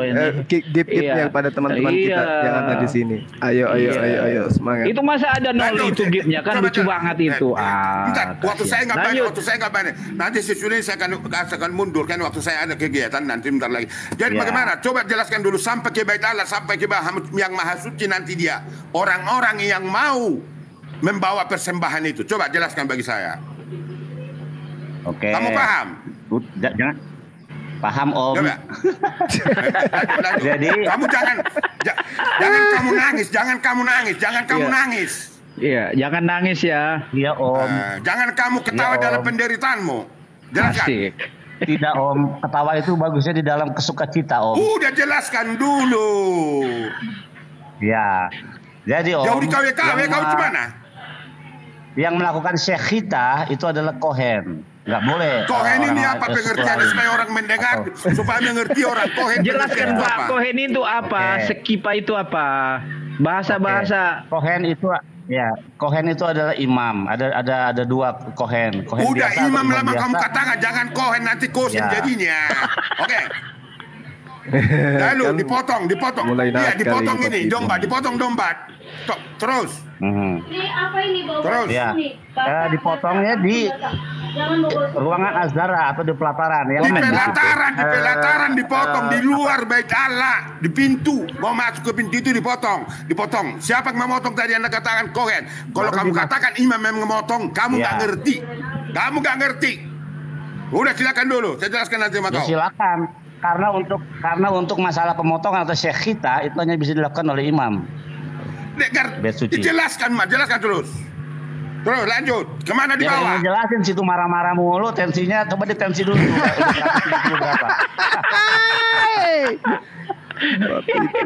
gift-giftnya Iya. kepada teman-teman kita yang ada di sini. Ayo semangat. Itu masa ada nol itu giftnya kan lucu banget itu. Bentar, waktu saya nggak banyak, Lanjut. waktu saya nggak banyak. Nanti sesudah saya akan mundur kan waktu saya ada kegiatan nanti bentar lagi. Jadi bagaimana? Coba jelaskan dulu sampai ke Bait Allah, sampai ke yang Maha Suci nanti dia orang-orang yang mau membawa persembahan itu. Coba jelaskan bagi saya. Oke. Kamu paham? Jangan paham Om. Coba. Lanjut. Jadi Kamu jangan kamu nangis, jangan kamu Iya. nangis. Iya, jangan nangis ya. Iya Om. Jangan kamu ketawa Iya, dalam Om. penderitaanmu. Jelaskan. Asik. Tidak Om, ketawa itu bagusnya di dalam kesukacita Om. Udah jelaskan dulu. Ya. Jadi Om. Jauh di KW-KW yang kau ma- di mana? Yang melakukan syekhita itu adalah kohen. Nggak boleh. Kohen ini orang- apa pengertiannya lain. supaya orang mendengar, supaya mengerti orang kohen. Jelaskan pengertiannya Pak, apa? kohen itu apa? Oke. Sekipa itu apa? Bahasa-bahasa. Kohen itu ya, kohen itu adalah imam. Ada dua kohen. Kohen Udah biasa atau imam lama biasa. kamu katakan, jangan kohen nanti kosen Ya. jadinya. Oke. Lalu Kan dipotong. mulai Iya, nakal dipotong ini, ini, Pak dipotong domba. Terus. Mhm. Ini apa ini bawa Terus. Ya. ini? Bapak, Dipotongnya di jangan bawa ruangan azhara atau di pelataran. Di pelataran dipotong, di luar Bait Allah, di pintu. Mau masuk ke pintu itu dipotong. Siapa yang memotong tadi Anda katakan kohen? Kalau Baru kamu dimas- katakan imam yang memotong, kamu Ya. nggak ngerti. Kamu nggak ngerti. Udah silakan dulu, saya jelaskan nanti sama Ya, kau. silakan. Karena untuk masalah pemotongan atau syekhita itu hanya bisa dilakukan oleh imam. Bait suci. Jelaskan terus. Terus lanjut. Kemana di Ya, bawah? yang jelasin situ marah-marah mulu, tensinya coba ditensi dulu. Berapa?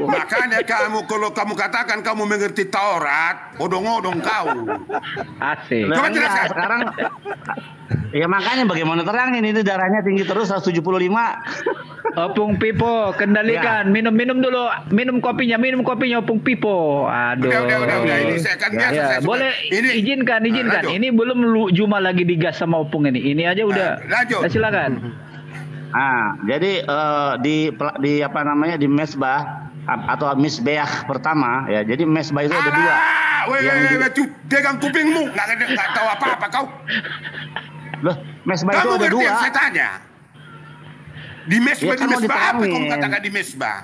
Makanya kalau kamu katakan kamu mengerti Taurat, odong-odong kau. Asik. Coba Nah, jelaskan. sekarang ya makanya bagaimana terangin ini darahnya tinggi terus 175. Opung Pipo, kendalikan. Minum dulu. Minum kopinya Opung Pipo. Aduh. Udah. Ini saya akan biasa. Ya, saya suka. boleh izinkan. lanjut. Ini belum Juma lagi digas sama Opung ini. Ini aja udah. Lanjut. Silakan. Jadi di apa namanya di mesbah atau misbeah pertama ya. Jadi mesbah itu ada dua. Weh, tuh pegang kupingmu, nggak tahu apa-apa kau. Loh, mesbah itu Kamu ada ngerti dua. yang saya tanya? Di mesbah, Ya, kan mau apa dipahami. kamu katakan di mesbah?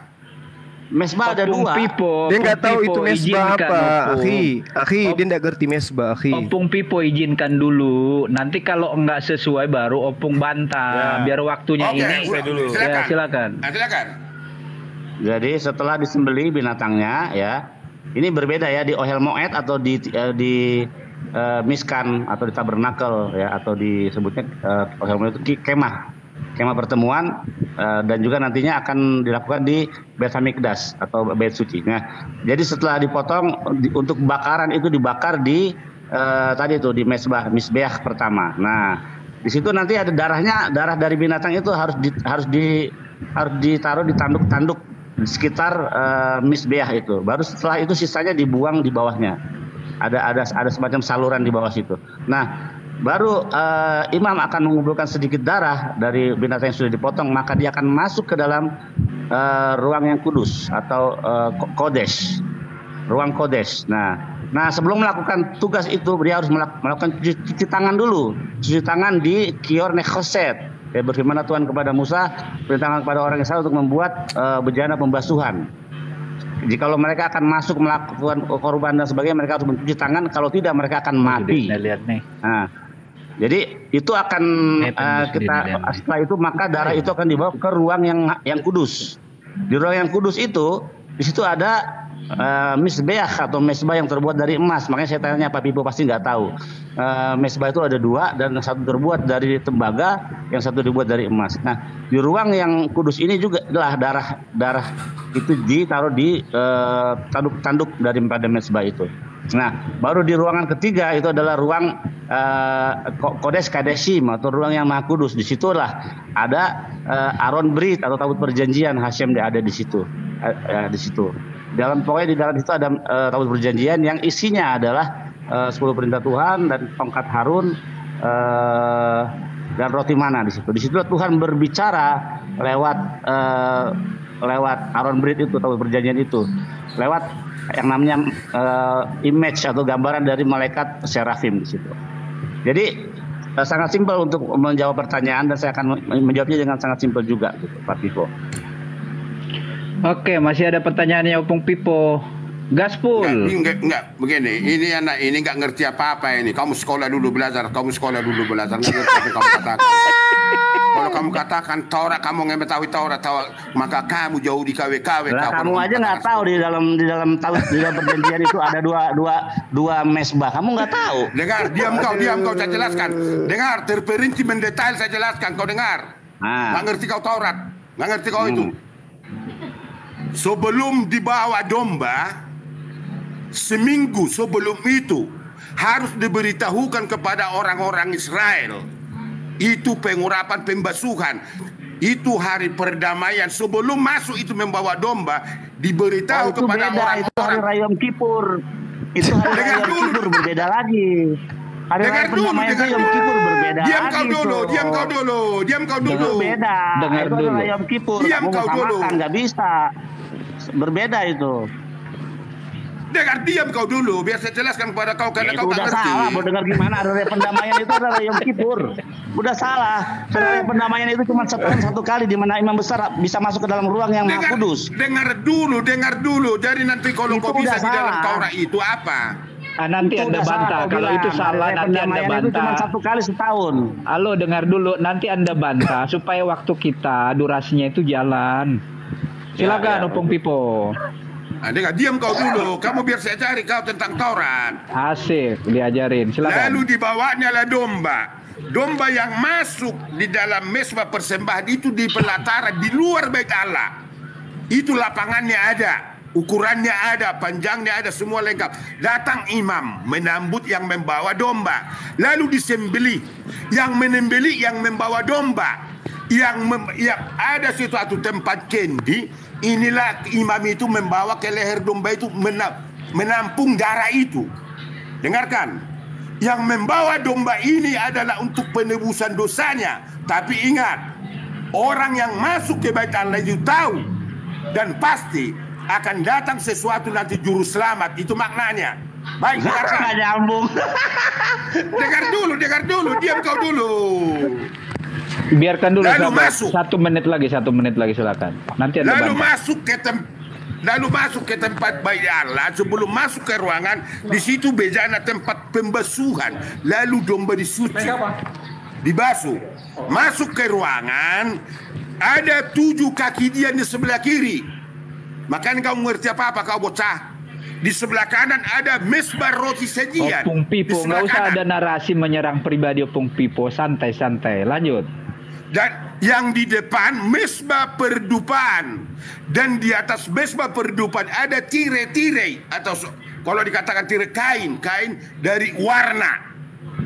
Mesbah ada Opung dua. Pipo. Dia nggak tahu Opung itu Pipo, mesbah izinkan, apa, Opung. akhi. Dia nggak ngerti mesbah, akhi. Opung Pipo izinkan dulu. Nanti kalau enggak sesuai baru Opung bantah. Biar waktunya Oke, ini. dulu. Ya, silakan. Silakan. Jadi setelah disembeli binatangnya ya, ini berbeda ya di Ohel Moed atau di miskan atau di tabernakel ya, atau disebutnya Ohel Moed itu kemah pertemuan, dan juga nantinya akan dilakukan di Beit Hamikdas atau Bait Suci. Nah, jadi setelah dipotong untuk bakaran itu dibakar di tadi itu di misbeah pertama. Nah, di situ nanti ada darah dari binatang itu harus ditaruh di tanduk-tanduk di sekitar misbeah itu. Baru setelah itu sisanya dibuang di bawahnya. Ada semacam saluran di bawah situ. Nah, baru imam akan mengumpulkan sedikit darah dari binatang yang sudah dipotong, maka dia akan masuk ke dalam ruang yang kudus atau kodesh, ruang kodesh. Nah, sebelum melakukan tugas itu dia harus melakukan cuci tangan dulu, cuci tangan di kior nechoset. Ya, berfirman Tuhan kepada Musa, perintahkan kepada orang Israel untuk membuat bejana pembasuhan. Jikalau mereka akan masuk melakukan korban dan sebagainya, mereka harus mencuci tangan. Kalau tidak, mereka akan mati. Lihat nih. Nah, jadi itu akan setelah itu maka darah itu akan dibawa ke ruang yang kudus. Di ruang yang kudus itu, di situ ada misbeah atau mesbah yang terbuat dari emas. Makanya saya tanya Pak Pipo pasti nggak tahu. Mesbah itu ada dua, dan satu terbuat dari tembaga, yang satu dibuat dari emas. Nah, di ruang yang kudus ini juga adalah darah itu ditaruh di tanduk-tanduk daripada mesbah itu. Nah, baru di ruangan ketiga itu adalah ruang Kodes Kadeshim atau ruang yang maha kudus. Di situlah ada Aron Brit atau tabut perjanjian Hashem ada di situ. Di situ. Di dalam situ ada tabut perjanjian yang isinya adalah 10 perintah Tuhan dan tongkat Harun, dan roti mana di situ. Di situ Tuhan berbicara lewat Aaron Breed itu atau perjanjian itu, lewat yang namanya image atau gambaran dari malaikat serafim di situ. Jadi sangat simpel untuk menjawab pertanyaan, dan saya akan menjawabnya dengan sangat simpel juga, gitu, Pak Pipo. Oke, masih ada pertanyaannya Opung Pipo. Gaspol. Enggak, begini. Ini anak ini enggak ngerti apa-apa ini. Kamu sekolah dulu belajar, nggak ngerti apa kamu katakan. Kalau kamu katakan Taurat, kamu nggak mengetahui Taurat, maka kamu jauh di KW-KW. Kamu aja nggak tahu di dalam perjanjian itu ada dua mesbah. Kamu nggak tahu. Dengar, diam kau, saya jelaskan. Dengar, terperinci mendetail saya jelaskan. Kau dengar. Nggak ngerti kau Taurat, nggak ngerti kau itu. Sebelum dibawa domba, seminggu sebelum itu harus diberitahukan kepada orang-orang Israel. Itu pengurapan pembasuhan. Itu hari perdamaian. Sebelum masuk itu membawa domba, diberitahu kepada orang-orang. Itu hari Raya Yom Kippur. Itu hari Raya Yom Kippur berbeda lagi. Hari Raya Perdamaian itu Yom Kippur berbeda. Diam kau dulu. Berbeda. Dengar itu dulu. Raya Yom Kippur. Diam kau dulu. Nggak bisa. Berbeda itu. Dengar, diam kau dulu, biar saya jelaskan kepada kau karena kau udah tak ngerti. Salah, mau dengar gimana? Ada Raya Pendamaian itu adalah Yom Kippur. Udah salah. Raya Pendamaian itu cuma setahun satu kali di mana imam besar bisa masuk ke dalam ruang yang Maha Kudus. Dengar dulu. Jadi nanti kalau kau bisa di dalam Taurat itu apa? Nanti Anda bantah. Kalau itu salah, nanti Anda bantah. Itu cuma satu kali setahun. Halo, dengar dulu. Nanti Anda bantah supaya waktu kita durasinya itu jalan. Silakan, Opung Pipo. Dengar, diam kau dulu. Kamu biar saya cari kau tentang Taurat. Asik, diajarin. Silakan. Lalu dibawanya lah domba. Domba yang masuk di dalam mesbah persembahan itu di pelataran di luar bait Allah. Itu lapangannya ada, ukurannya ada, panjangnya ada, semua lengkap. Datang imam menambut yang membawa domba. Lalu disembelih. Yang menyembelih yang membawa domba. Yang ada suatu tempat kendi, inilah imam itu membawa ke leher domba itu menampung darah itu. Dengarkan, yang membawa domba ini adalah untuk penebusan dosanya. Tapi ingat, orang yang masuk ke bait Allah itu tahu dan pasti akan datang sesuatu nanti juru selamat. Itu maknanya. Baik, dengarkan. Nyambung. Dengar dulu, diam kau dulu. Biarkan dulu. Lalu masuk. 1 menit lagi silakan. Nanti Anda Lalu bantah. masuk ke tempat bait Allah. Sebelum masuk ke ruangan, di situ bejana tempat pembasuhan. Lalu domba disuci, dibasuh. Masuk ke ruangan, ada 7 kaki dia di sebelah kiri. Makanya kau mengerti apa-apa kau bocah. Di sebelah kanan ada mesbah roti sajian. Opung Pipo, nggak usah ada narasi menyerang pribadi Opung Pipo. Santai. Lanjut. Dan yang di depan mesbah perdupaan. Dan di atas mesbah perdupaan ada tirai-tirai. Atau kalau dikatakan tirai, kain dari warna.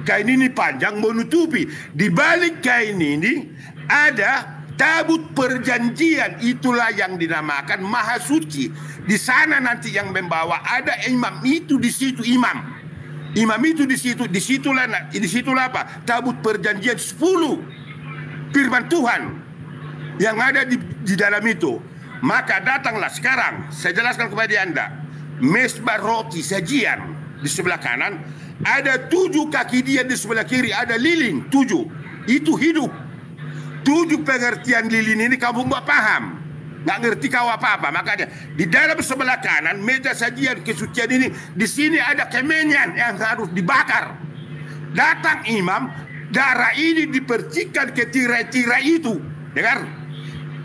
Kain ini panjang menutupi. Di balik kain ini ada tabut perjanjian. Itulah yang dinamakan Maha Suci. Di sana nanti yang membawa ada imam itu di situ imam. Imam itu di situ, disitulah apa? Tabut perjanjian 10 firman Tuhan yang ada di dalam itu. Maka datanglah sekarang, saya jelaskan kepada Anda. Mesbah roti sajian di sebelah kanan, ada 7 kaki dia di sebelah kiri, ada lilin 7. Itu hidup. 7 pengertian lilin ini kamu nggak paham. Nggak ngerti kau apa-apa. Makanya di dalam sebelah kanan meja sajian kesucian ini, di sini ada kemenyan yang harus dibakar. Datang imam, darah ini dipercikan ke tirai-tirai itu. Dengar,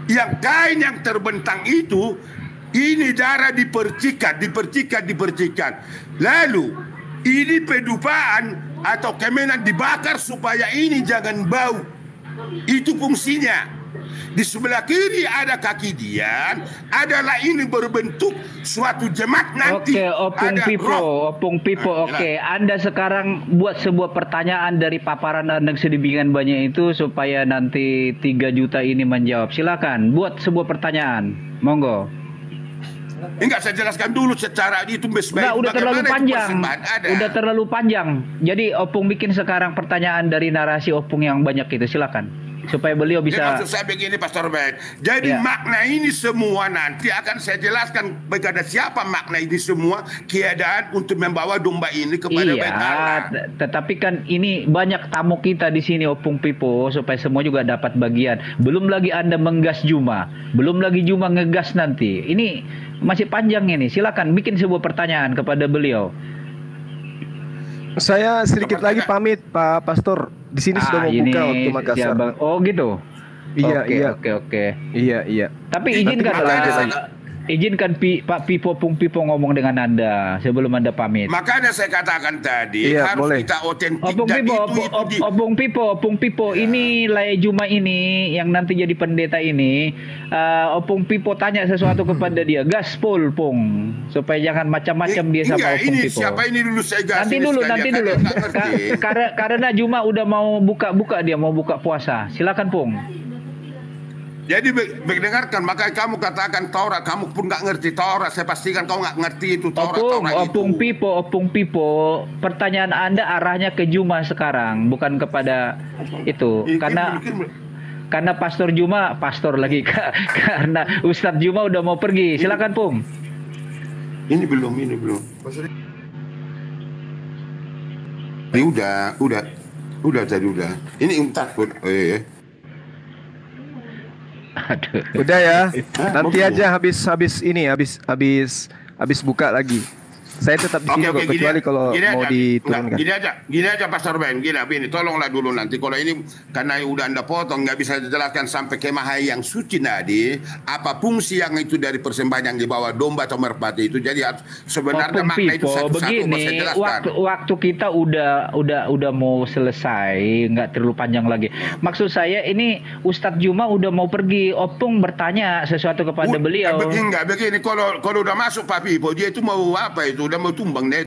yang kain yang terbentang itu, ini darah dipercikan. Lalu ini pedupaan atau kemenyan dibakar supaya ini jangan bau. Itu fungsinya. Di sebelah kiri ada kaki dia, adalah ini berbentuk suatu jemaat nanti. Oke, Opung Pipo. Oke, Anda sekarang buat sebuah pertanyaan dari paparan Anda sedemikian banyak itu supaya nanti 3 juta ini menjawab. Silakan, buat sebuah pertanyaan. Monggo. Enggak, saya jelaskan dulu secara itu Enggak, udah terlalu bagaimana itu panjang. persembahan ada. Udah terlalu panjang. Jadi Opung bikin sekarang pertanyaan dari narasi Opung yang banyak itu. Silakan. Supaya beliau Jadi bisa. maksud saya begini Pastor Ben. Jadi Ya. makna ini semua nanti akan saya jelaskan kepada siapa makna ini semua keadaan untuk membawa domba ini kepada Bait Allah. Iya, tetapi kan ini banyak tamu kita di sini Opung Pipo supaya semua juga dapat bagian. Belum lagi Anda menggas Juma, belum lagi Juma ngegas nanti. Ini masih panjang ini. Silakan bikin sebuah pertanyaan kepada beliau. Saya sedikit lagi pamit Pak Pastor. Di sini sudah mau ini buka waktu Makassar. siapa? Oh gitu. Iya, Oke, iya. Oke. Iya. Tapi izinkan kita lanjut lagi. izinkan Pak Pipo Opung Pipo ngomong dengan Anda sebelum Anda pamit. Makanya saya katakan tadi Iya, harus boleh. kita otentik Opung dan Pipo, itu Opung Pipo, ini Lay Juma ini yang nanti jadi pendeta ini, Opung Pipo tanya sesuatu kepada dia, gaspol Pung, supaya jangan macam-macam dia sama enggak, Opung ini Pipo. siapa ini dulu saya gas Nanti ini dulu, sekalian, nanti kan dulu. dia nggak ngerti. Karena Juma udah mau buka dia mau buka puasa. Silakan Pung. Jadi mendengarkan, makanya kamu katakan Taurat, kamu pun nggak ngerti Taurat. Saya pastikan kau nggak ngerti itu Taurat. Opung Pipo, pertanyaan Anda arahnya ke Juma sekarang, bukan kepada itu. Karena Pastor Juma, pastor lagi karena Ustadz Juma udah mau pergi. Silakan Pung. Ini belum. Ini udah tadi udah. Ini takut. Aduh. Udah ya. Nanti aja habis buka lagi. Saya tetap di sini kok, kecuali kalau mau diturunkan. Gini aja Pastor Ben, gini, tolonglah dulu nanti kalau ini karena udah Anda potong nggak bisa dijelaskan sampai kemah yang suci tadi apa fungsi yang itu dari persembahan yang dibawa domba atau merpati itu. Jadi sebenarnya Opung makna itu Pipo, satu-satu mau saya begini, jelaskan. waktu kita udah mau selesai, nggak terlalu panjang lagi. Maksud saya ini Ustadz Juma udah mau pergi, Opung bertanya sesuatu kepada beliau. Begini kalau udah masuk Pak Pipo, dia itu mau apa itu? Udah mau tumbang deh.